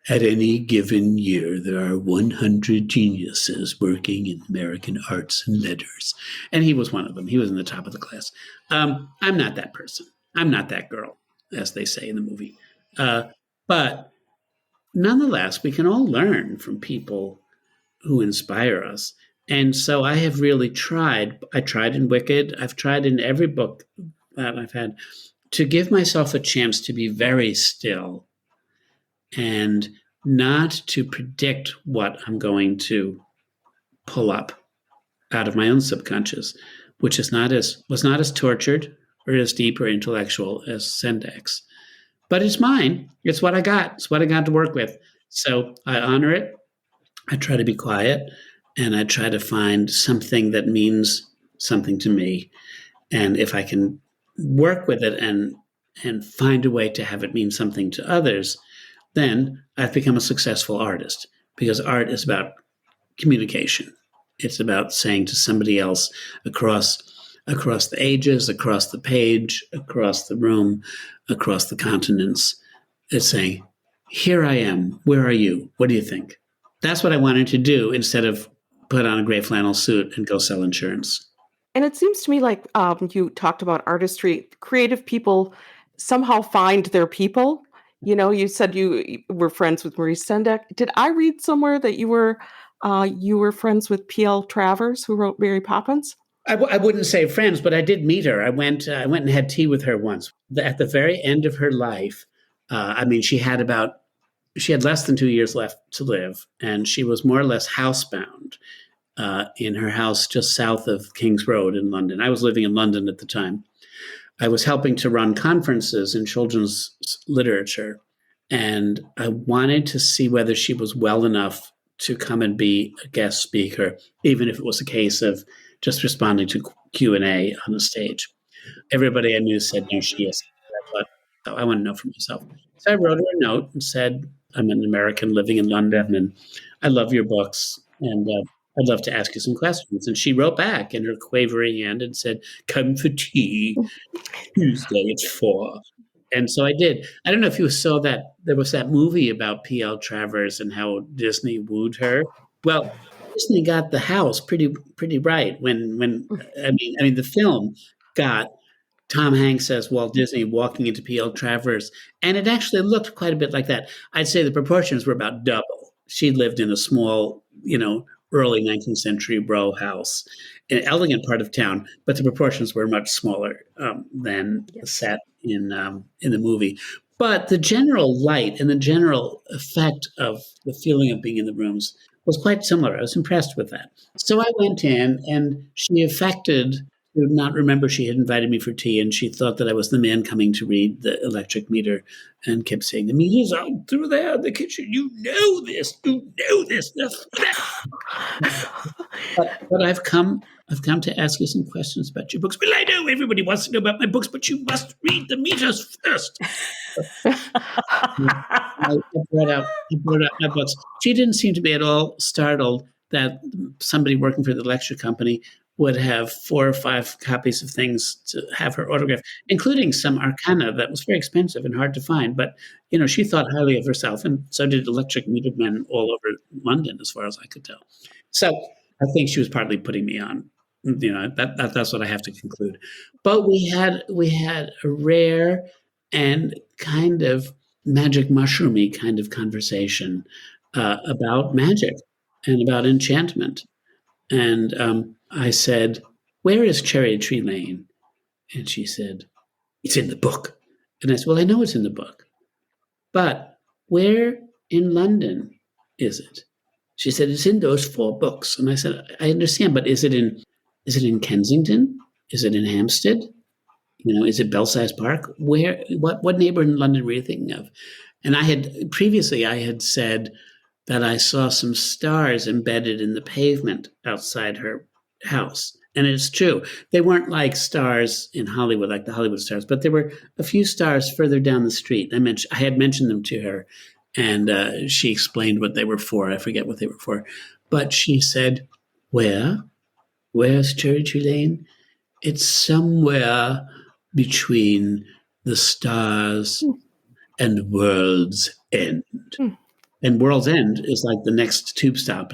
at any given year, there are 100 geniuses working in American arts and letters. And he was one of them. He was in the top of the class. I'm not that person. I'm not that girl, as they say in the movie. But nonetheless, we can all learn from people who inspire us. And so I have really tried. I tried in Wicked. I've tried in every book that I've had to give myself a chance to be very still and not to predict what I'm going to pull up out of my own subconscious, which was not as tortured or as deep or intellectual as Sendak's. But it's mine. It's what I got. It's what I got to work with. So I honor it. I try to be quiet, and I try to find something that means something to me. And if I can work with it and find a way to have it mean something to others, then I've become a successful artist, because art is about communication. It's about saying to somebody else across the ages, across the page, across the room, across the continents, it's saying, here I am. Where are you? What do you think? That's what I wanted to do instead of put on a gray flannel suit and go sell insurance. And it seems to me like you talked about artistry. Creative people somehow find their people. You said you were friends with Maurice Sendak. Did I read somewhere that you were friends with P.L. Travers, who wrote Mary Poppins? I wouldn't say friends, but I did meet her. I went and had tea with her once. At the very end of her life, she had less than 2 years left to live, and she was more or less housebound in her house just south of King's Road in London. I was living in London at the time. I was helping to run conferences in children's literature, and I wanted to see whether she was well enough to come and be a guest speaker, even if it was a case of just responding to Q&A on the stage. Everybody I knew said, no, she is. I want to know for myself. So I wrote her a note and said, I'm an American living in London, and I love your books, and I'd love to ask you some questions. And she wrote back in her quavering hand and said, come for tea Tuesday at 4. And so I did. I don't know if you saw that. There was that movie about P.L. Travers and how Disney wooed her. Well, Disney got the house pretty right when the film got Tom Hanks as Walt Disney walking into P.L. Travers, and it actually looked quite a bit like that. I'd say the proportions were about double. She lived in a small, early 19th century row house in an elegant part of town, but the proportions were much smaller than the set in the movie. But the general light and the general effect of the feeling of being in the rooms was quite similar. I was impressed with that. So I went in, and she affected to not remember she had invited me for tea, and she thought that I was the man coming to read the electric meter, and kept saying to me, "He's out through there in the kitchen. You know this. You know this." But I've come to ask you some questions about your books. Well, I know everybody wants to know about my books, but you must read the meters first. I brought out my books. She didn't seem to be at all startled that somebody working for the lecture company would have 4 or 5 copies of things to have her autograph, including some arcana that was very expensive and hard to find. But, she thought highly of herself, and so did electric meter men all over London, as far as I could tell. So I think she was partly putting me on. That's what I have to conclude. But we had a rare and kind of magic mushroomy kind of conversation about magic and about enchantment. And I said, "Where is Cherry Tree Lane?" And she said, "It's in the book." And I said, "Well, I know it's in the book, but where in London is it?" She said, "It's in those 4 books." And I said, "I understand, but is it in Kensington? Is it in Hampstead? Is it Belsize Park? Where? What neighborhood in London were you thinking of?" And I had said that I saw some stars embedded in the pavement outside her house. And it's true. They weren't like stars in Hollywood, like the Hollywood stars, but there were a few stars further down the street. I had mentioned them to her, and she explained what they were for. I forget what they were for. But she said, "Where's Cherry Tree Lane?" "It's somewhere between the stars and World's End." And World's End is like the next tube stop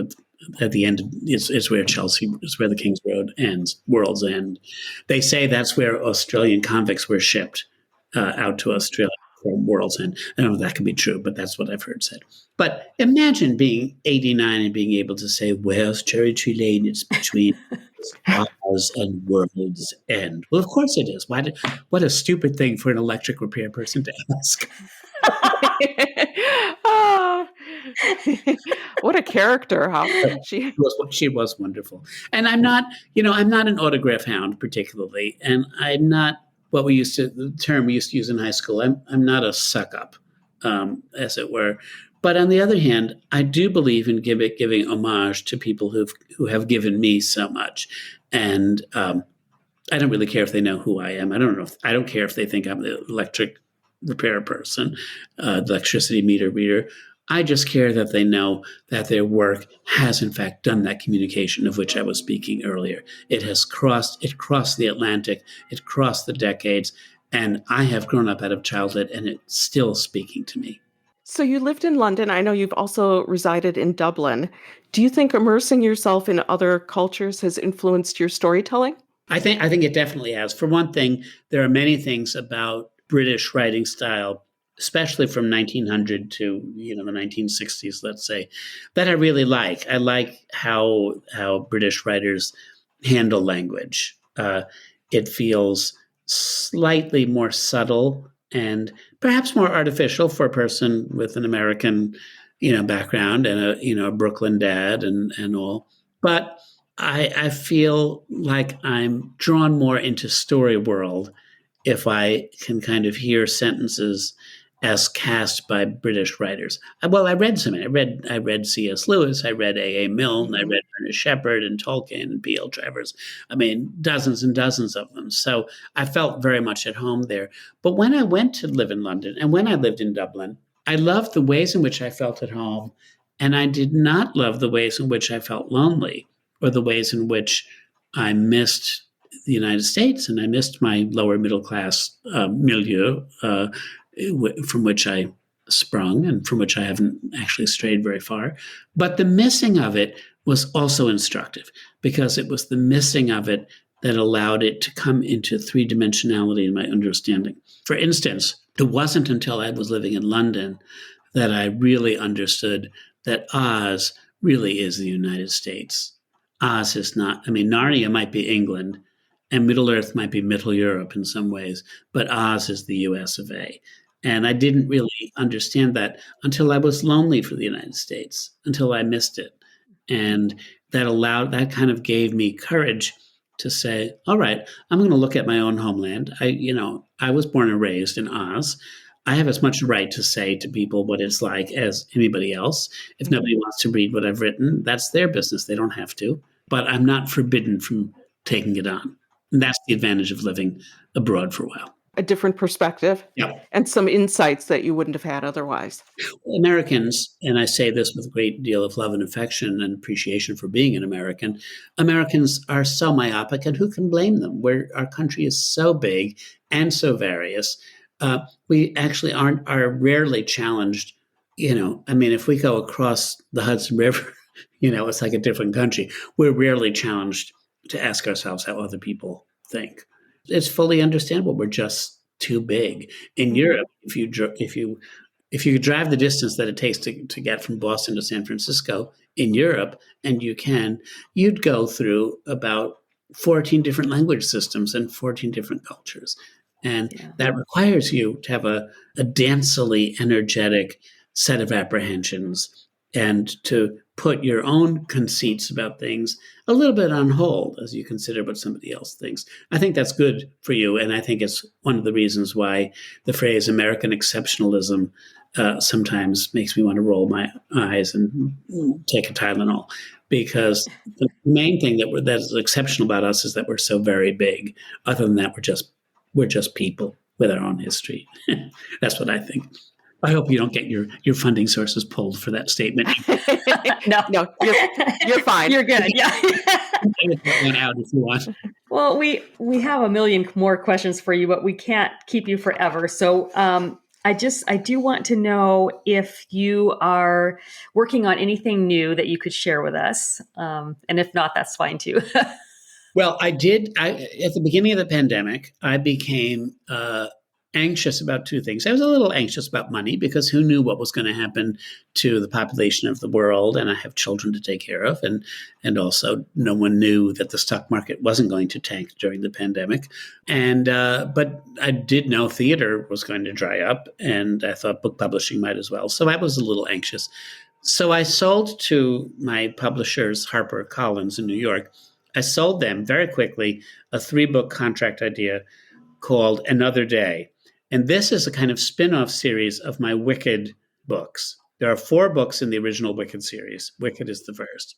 at the end. It's where Chelsea, it's where the King's Road ends, World's End. They say that's where Australian convicts were shipped out to Australia from World's End. I don't know if that can be true, but that's what I've heard said. But imagine being 89 and being able to say, "Where's Cherry Tree Lane? It's between stars and World's End." Well, of course it is. What a stupid thing for an electric repair person to ask. What a character, huh? She was wonderful. And I'm not an autograph hound particularly, and I'm not the term we used to use in high school. I'm not a suck up, as it were. But on the other hand, I do believe in giving homage to people who have given me so much. And I don't really care if they know who I am. I don't care if they think I'm the electric repair person, the electricity meter reader. I just care that they know that their work has in fact done that communication of which I was speaking earlier. It crossed the Atlantic, it crossed the decades, and I have grown up out of childhood and it's still speaking to me. So you lived in London. I know you've also resided in Dublin. Do you think immersing yourself in other cultures has influenced your storytelling? I think it definitely has. For one thing, there are many things about British writing style, especially from 1900 to the 1960s, let's say, that I really like. I like how British writers handle language. It feels slightly more subtle and perhaps more artificial for a person with an American, background and a Brooklyn dad and all. But I feel like I'm drawn more into story world if I can kind of hear sentences as cast by British writers. Well, I read some. I read C.S. Lewis. I read A.A. Milne. I read Ernest Shepard and Tolkien and P.L. Travers. I mean, dozens and dozens of them. So I felt very much at home there. But when I went to live in London and when I lived in Dublin, I loved the ways in which I felt at home, and I did not love the ways in which I felt lonely or the ways in which I missed the United States and I missed my lower middle class milieu from which I sprung and from which I haven't actually strayed very far. But the missing of it was also instructive because it was the missing of it that allowed it to come into 3-dimensionality in my understanding. For instance, it wasn't until I was living in London that I really understood that Oz really is the United States. Oz is not, Narnia might be England and Middle Earth might be Middle Europe in some ways, but Oz is the US of A. And I didn't really understand that until I was lonely for the United States, until I missed it. And that kind of gave me courage to say, all right, I'm going to look at my own homeland. I was born and raised in Oz. I have as much right to say to people what it's like as anybody else. If nobody wants to read what I've written, that's their business. They don't have to. But I'm not forbidden from taking it on. And that's the advantage of living abroad for a while. A different perspective, Yeah. and some insights that you wouldn't have had otherwise. Americans, and I say this with a great deal of love and affection and appreciation for being an American, Americans are so myopic, and who can blame them? Our country is so big and so various. We actually are rarely challenged. If we go across the Hudson River, it's like a different country. We're rarely challenged to ask ourselves how other people think. It's fully understandable. We're just too big. In Europe, if you drive the distance that it takes to get from Boston to San Francisco in Europe, and you'd go through about 14 different language systems and 14 different cultures. And that requires you to have a densely energetic set of apprehensions and to put your own conceits about things a little bit on hold as you consider what somebody else thinks. I think that's good for you. And I think it's one of the reasons why the phrase American exceptionalism sometimes makes me want to roll my eyes and take a Tylenol. Because the main thing that is exceptional about us is that we're so very big. Other than that, we're just people with our own history. That's what I think. I hope you don't get your funding sources pulled for that statement. No, you're fine. You're good. Yeah. Put one out if you want. Well, we have a million more questions for you, but we can't keep you forever. So I do want to know if you are working on anything new that you could share with us. And if not, that's fine too. Well, I did. At the beginning of the pandemic, I became anxious about two things. I was a little anxious about money because who knew what was going to happen to the population of the world, and I have children to take care of, and also no one knew that the stock market wasn't going to tank during the pandemic. And but I did know theater was going to dry up, and I thought book publishing might as well. So I was a little anxious. So I sold to my publishers, HarperCollins in New York. I sold them very quickly a 3-book contract idea called Another Day. And this is a kind of spin-off series of my Wicked books. There are 4 books in the original Wicked series. Wicked is the first.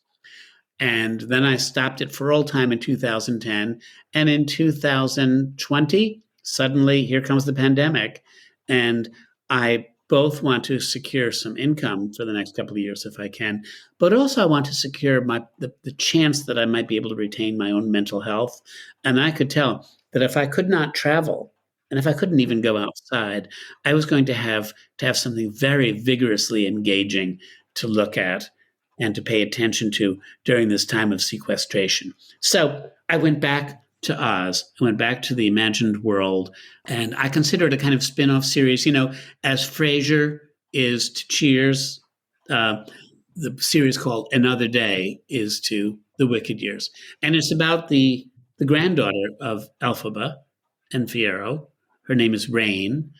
And then I stopped it for all time in 2010. And in 2020, suddenly here comes the pandemic. And I both want to secure some income for the next couple of years if I can, but also I want to secure the chance that I might be able to retain my own mental health. And I could tell that if I could not travel, and if I couldn't even go outside, I was going to have something very vigorously engaging to look at and to pay attention to during this time of sequestration. So I went back to Oz. I went back to the imagined world, and I consider it a kind of spin-off series. As Frasier is to Cheers, the series called Another Day is to the Wicked years. And it's about the granddaughter of Elphaba and Fiyero. Her name is Rain.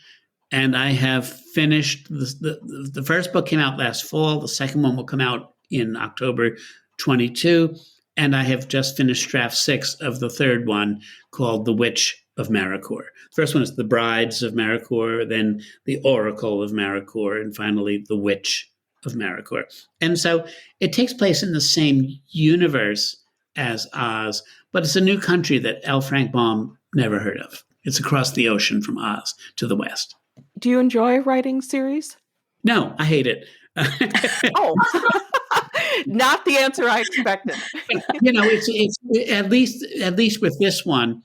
And I have finished, the first book came out last fall. The second one will come out in October 22. And I have just finished draft 6 of the third one called The Witch of Maricourt. First one is The Brides of Maricourt, then The Oracle of Maricourt, and finally The Witch of Maricourt. And so it takes place in the same universe as Oz, but it's a new country that L. Frank Baum never heard of. It's across the ocean from Oz to the west. Do you enjoy writing series? No, I hate it. Oh, not the answer I expected. It's at least with this one,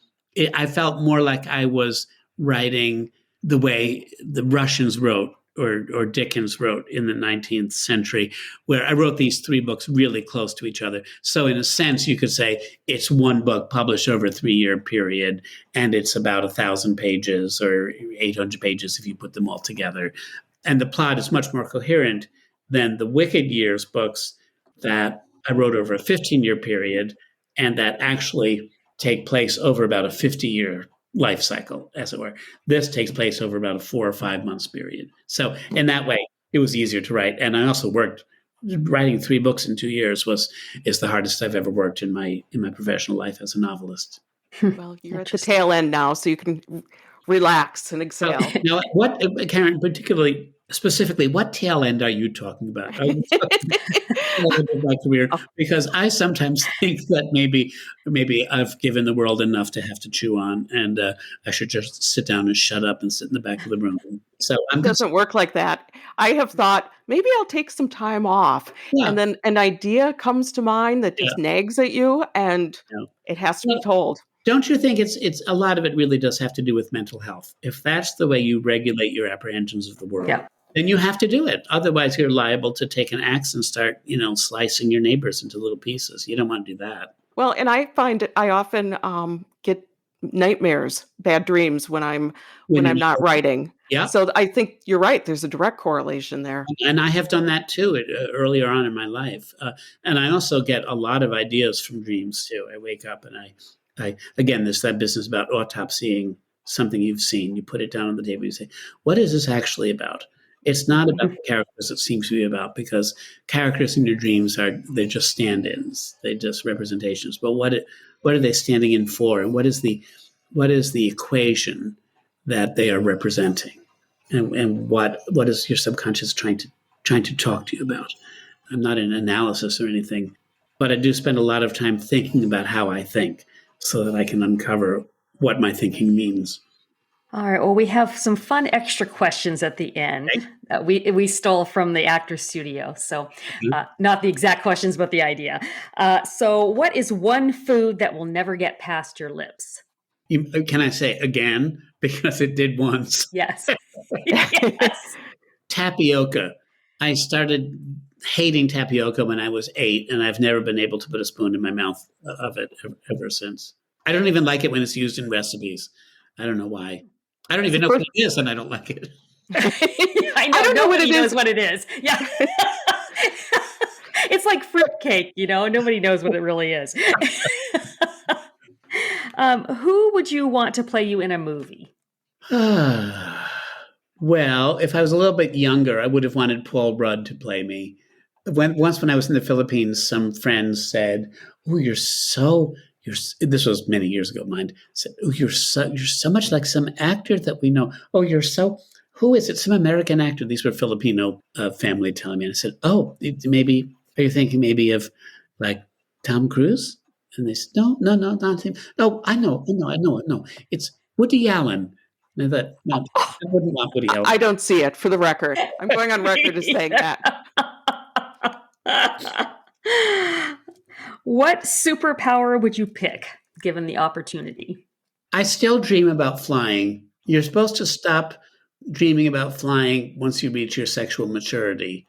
I felt more like I was writing the way the Russians wrote or Dickens wrote in the 19th century, where I wrote these 3 books really close to each other. So in a sense, you could say it's one book published over a 3-year period, and it's about 1,000 pages or 800 pages if you put them all together. And the plot is much more coherent than the Wicked Years books that I wrote over a 15-year period and that actually take place over about a 50-year life cycle, as it were. This takes place over about a 4 or 5 months period. So in that way, it was easier to write. And I also worked writing 3 books in 2 years is the hardest I've ever worked in my professional life as a novelist. Well, you're at the tail end now, so you can relax and exhale. Now, what, Karen, specifically, what tail end are you talking about? Are you talking about my career? Because I sometimes think that maybe I've given the world enough to have to chew on, and I should just sit down and shut up and sit in the back of the room. So It doesn't work like that. I have thought maybe I'll take some time off, and then an idea comes to mind that just nags at you, and it has to be told. Don't you think it's a lot of it really does have to do with mental health? If that's the way you regulate your apprehensions of the world, then you have to do it. Otherwise, you're liable to take an axe and start, slicing your neighbors into little pieces. You don't want to do that. Well, and I find I often get nightmares, bad dreams when I'm not writing. Yeah. So I think you're right. There's a direct correlation there. And I have done that too earlier on in my life. And I also get a lot of ideas from dreams too. I wake up and again, there's that business about autopsying something you've seen. You put it down on the table. You say, what is this actually about? It's not about the characters it seems to be about, because characters in your dreams they're just stand-ins. They're just representations. But what are they standing in for? And what is the equation that they are representing? And what is your subconscious trying to talk to you about? I'm not in analysis or anything, but I do spend a lot of time thinking about how I think, so that I can uncover what my thinking means. All right. Well, we have some fun extra questions at the end that we stole from the Actors Studio. So not the exact questions, but the idea. So what is one food that will never get past your lips? Can I say again? Because it did once. Yes. Yes. Tapioca. I started hating tapioca when I was 8, and I've never been able to put a spoon in my mouth of it ever since. I don't even like it when it's used in recipes. I don't know why. I don't even know what it is, and I don't like it. I don't know what it is. What it is. Yeah. It's like fruitcake, nobody knows what it really is. Who would you want to play you in a movie? Well, if I was a little bit younger, I would have wanted Paul Rudd to play me. Once when I was in the Philippines, some friends said, "Oh, this was many years ago, mind. Said, "Oh, you're so much like some actor that we know. Oh, who is it? Some American actor." These were Filipino family telling me. And I said, "Oh, maybe, are you thinking maybe of like Tom Cruise?" And they said, "No, not him. No, I know. It's Woody Allen." And I thought, no, I wouldn't want Woody Allen. I don't see it, for the record. I'm going on record as saying that. What superpower would you pick, given the opportunity? I still dream about flying. You're supposed to stop dreaming about flying once you reach your sexual maturity.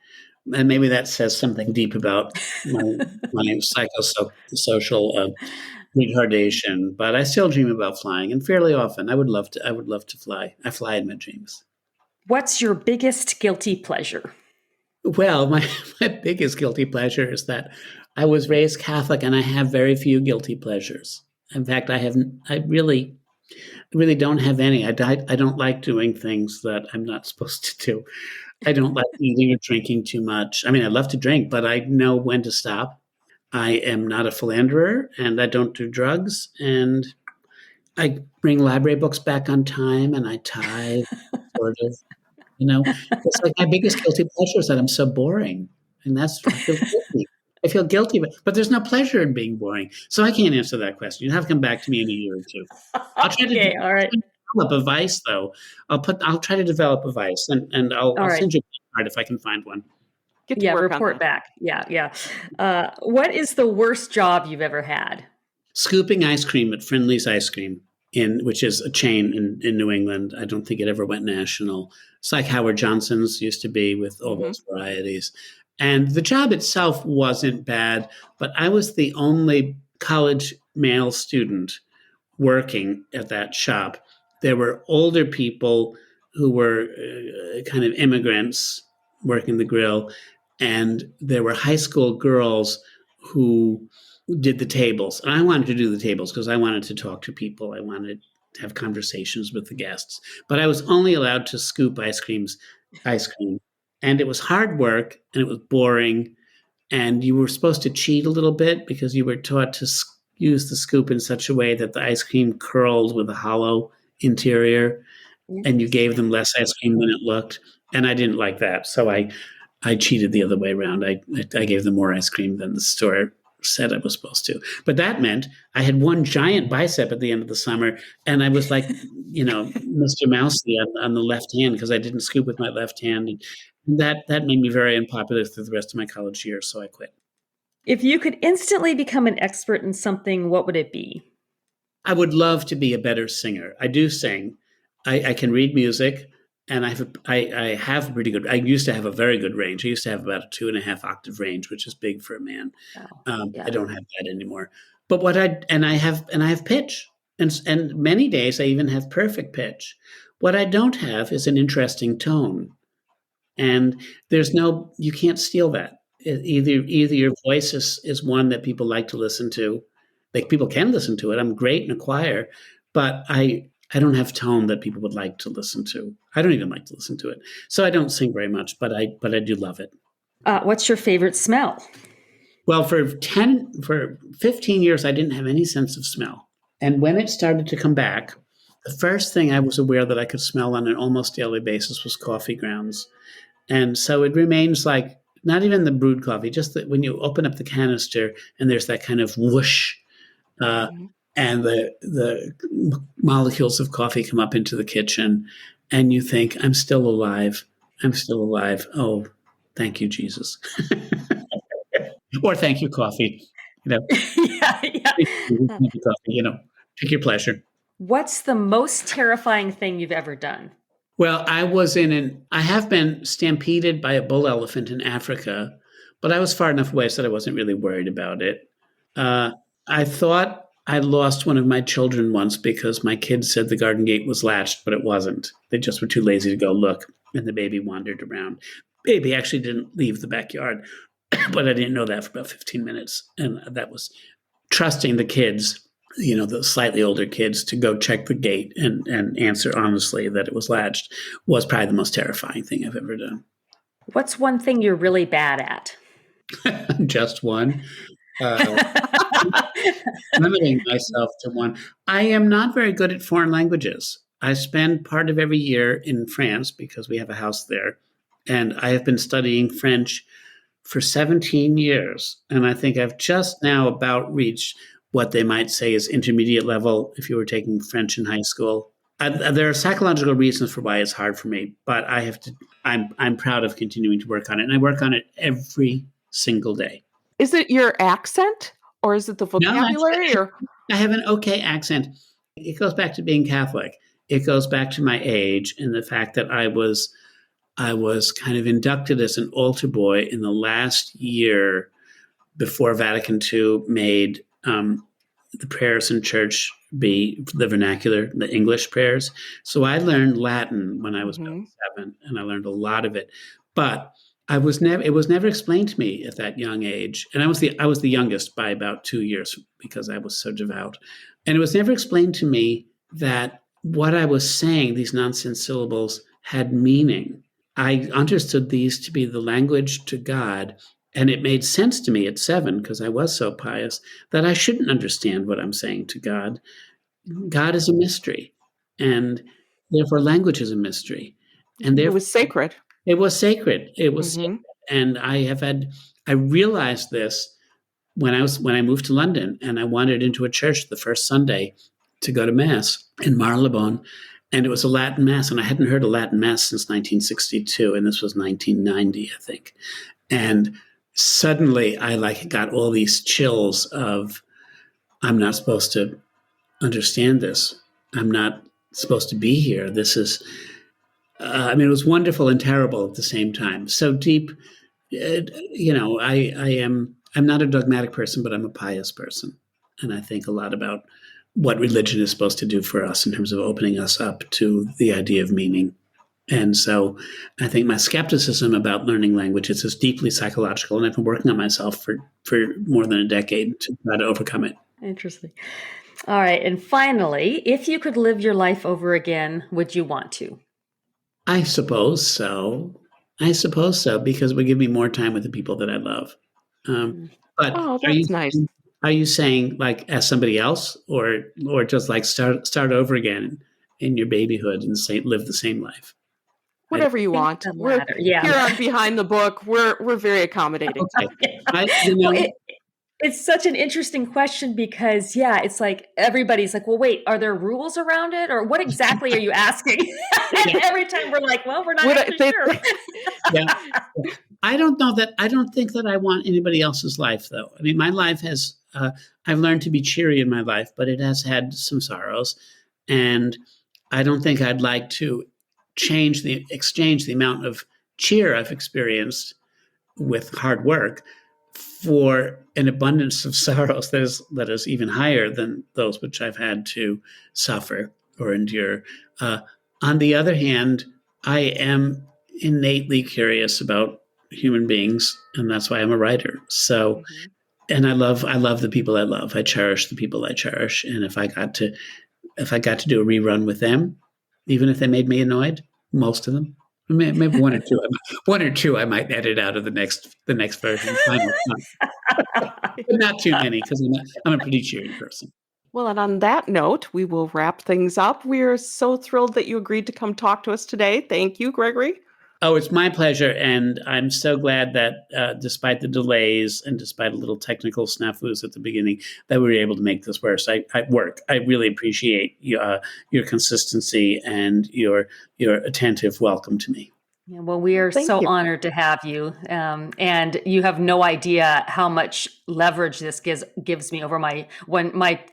And maybe that says something deep about my psychosocial retardation. But I still dream about flying, and fairly often. I would love to fly. I fly in my dreams. What's your biggest guilty pleasure? Well, my biggest guilty pleasure is that I was raised Catholic, and I have very few guilty pleasures. In fact, I really don't have any. I don't like doing things that I'm not supposed to do. I don't like eating or drinking too much. I mean, I love to drink, but I know when to stop. I am not a philanderer, and I don't do drugs, and I bring library books back on time, and I tithe, sort of. It's like my biggest guilty pleasure is that I'm so boring, and I feel guilty. I feel guilty, but there's no pleasure in being boring. So I can't answer that question. You'll have to come back to me in a year or two. I'll try to develop a vice, though. I'll try to develop a vice, and I'll send you a card if I can find one. Report back. Yeah. What is the worst job you've ever had? Scooping ice cream at Friendly's Ice Cream, which is a chain in New England. I don't think it ever went national. It's like Howard Johnson's used to be with all those varieties. And the job itself wasn't bad, but I was the only college male student working at that shop. There were older people who were kind of immigrants working the grill, and there were high school girls who did the tables. And I wanted to do the tables because I wanted to talk to people. I wanted to have conversations with the guests. But I was only allowed to scoop ice cream. And it was hard work, and it was boring. and you were supposed to cheat a little bit because you were taught to use the scoop in such a way that the ice cream curled with a hollow interior, and you gave them less ice cream than it looked. And I didn't like that, so I cheated the other way around. I gave them more ice cream than the store said I was supposed to. But that meant I had one giant bicep at the end of the summer, and I was like, Mr. Mousy on the left hand because I didn't scoop with my left hand. And that made me very unpopular through the rest of my college years, so I quit. If you could instantly become an expert in something, what would it be? I would love to be a better singer. I do sing. I can read music, and I have pretty good. I used to have a very good range. I used to have about a 2.5 octave range, which is big for a man. Wow. Yeah. I don't have that anymore. But I have pitch, and many days I even have perfect pitch. What I don't have is an interesting tone, and you can't steal that. Either your voice is one that people like to listen to, like people can listen to it. I'm great in a choir, but I don't have tone that people would like to listen to. I don't even like to listen to it. So I don't sing very much, but I do love it. What's your favorite smell? Well, for 15 years, I didn't have any sense of smell. And when it started to come back, the first thing I was aware that I could smell on an almost daily basis was coffee grounds. And so it remains like, not even the brewed coffee, just that when you open up the canister and there's that kind of whoosh, and the molecules of coffee come up into the kitchen, and you think, I'm still alive. I'm still alive. Oh, thank you, Jesus. Or thank you, coffee. Yeah. Thank you, coffee. Pick your pleasure. What's the most terrifying thing you've ever done? Well, I have been stampeded by a bull elephant in Africa, but I was far enough away so that I wasn't really worried about it. I thought I lost one of my children once because my kids said the garden gate was latched, but it wasn't. They just were too lazy to go look, and the baby wandered around. Baby actually didn't leave the backyard, but I didn't know that for about 15 minutes, and that was trusting the kids, the slightly older kids, to go check the gate and answer honestly that it was latched was probably the most terrifying thing I've ever done. What's one thing you're really bad at? Just one. Limiting myself to one. I am not very good at foreign languages. I spend part of every year in France because we have a house there. And I have been studying French for 17 years. And I think I've just now about reached what they might say is intermediate level if you were taking French in high school. There are psychological reasons for why it's hard for me, but I'm proud of continuing to work on it. And I work on it every single day. Is it your accent or is it the vocabulary? No, I have an okay accent. It goes back to being Catholic. It goes back to my age and the fact that I was kind of inducted as an altar boy in the last year before Vatican II made the prayers in church be the vernacular, the English prayers. So I learned Latin when I was about 7, and I learned a lot of it. But it was never explained to me at that young age. And I was the youngest by about 2 years because I was so devout. And it was never explained to me that what I was saying, these nonsense syllables, had meaning. I understood these to be the language to God. And it made sense to me at 7, because I was so pious, that I shouldn't understand what I'm saying to God. God is a mystery. And therefore language is a mystery. And it was sacred. It was sacred. It was sacred. And I realized this when I moved to London, and I wandered into a church the first Sunday to go to Mass in Marylebone. And it was a Latin Mass, and I hadn't heard a Latin Mass since 1962, and this was 1990, I think. And suddenly I got all these chills of, I'm not supposed to understand this. I'm not supposed to be here. This is, it was wonderful and terrible at the same time. So deep, I'm not a dogmatic person, but I'm a pious person. And I think a lot about what religion is supposed to do for us in terms of opening us up to the idea of meaning. And so I think my skepticism about learning languages is deeply psychological, and I've been working on myself for more than a decade to try to overcome it. Interesting. All right. And finally, if you could live your life over again, would you want to? I suppose so, because it would give me more time with the people that I love. But Oh, are you that's nice. are you saying like as somebody else, or just like start over again in your babyhood and live the same life? Whatever you I think want. the We're latter, yeah. here on Behind the Book. We're very accommodating. Okay, Well, it's such an interesting question because, yeah, it's like everybody's like, well, wait, are there rules around it? Or what exactly are you asking? And every time we're like, well, we're not actually sure. Yeah. I don't know that. I don't think that I want anybody else's life, though. I mean, my life has. I've learned to be cheery in my life, but it has had some sorrows, and I don't think I'd like to exchange the amount of cheer I've experienced with hard work for an abundance of sorrows that is even higher than those which I've had to suffer or endure. On the other hand, I am innately curious about human beings, and that's why I'm a writer. So, and I love the people I love. I cherish the people I cherish, and if I got to do a rerun with them, even if they made me annoyed, most of them, maybe one or two, I might edit out of the next version. But not too many, because I'm a pretty cheery person. Well, and on that note, we will wrap things up. We are so thrilled that you agreed to come talk to us today. Thank you, Gregory. Oh, it's my pleasure. And I'm so glad that despite the delays and despite a little technical snafus at the beginning, that we were able to make this work. I really appreciate your consistency and your attentive welcome to me. Yeah, well, we are Thank so you. honored to have you. And you have no idea how much leverage this gives me over my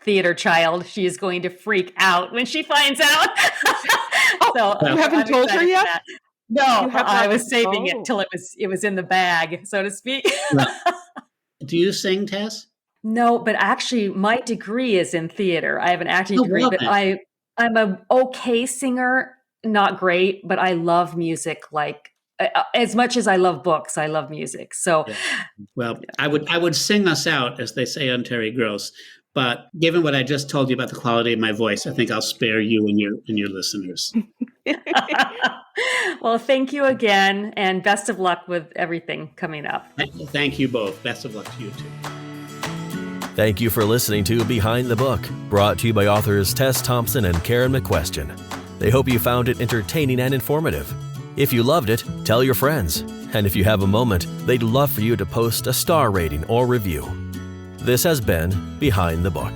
theater child. She is going to freak out when she finds out. So You haven't told her yet? No, I was not- saving Oh. it till it was in the bag, so to speak. Do you sing, Tess? No, but actually my degree is in theater. I have an acting Oh, degree, well but then. I'm a okay singer, not great, but I love music like as much as I love books, I love music. So Yeah. Well, I would sing us out, as they say on Terry Gross. But given what I just told you about the quality of my voice, I think I'll spare you and your listeners. well, thank you again, and best of luck with everything coming up. Thank you both. Best of luck to you too. Thank you for listening to Behind the Book, brought to you by authors Tess Thompson and Karen McQuestion. They hope you found it entertaining and informative. If you loved it, tell your friends. And if you have a moment, they'd love for you to post a star rating or review. This has been Behind the Book.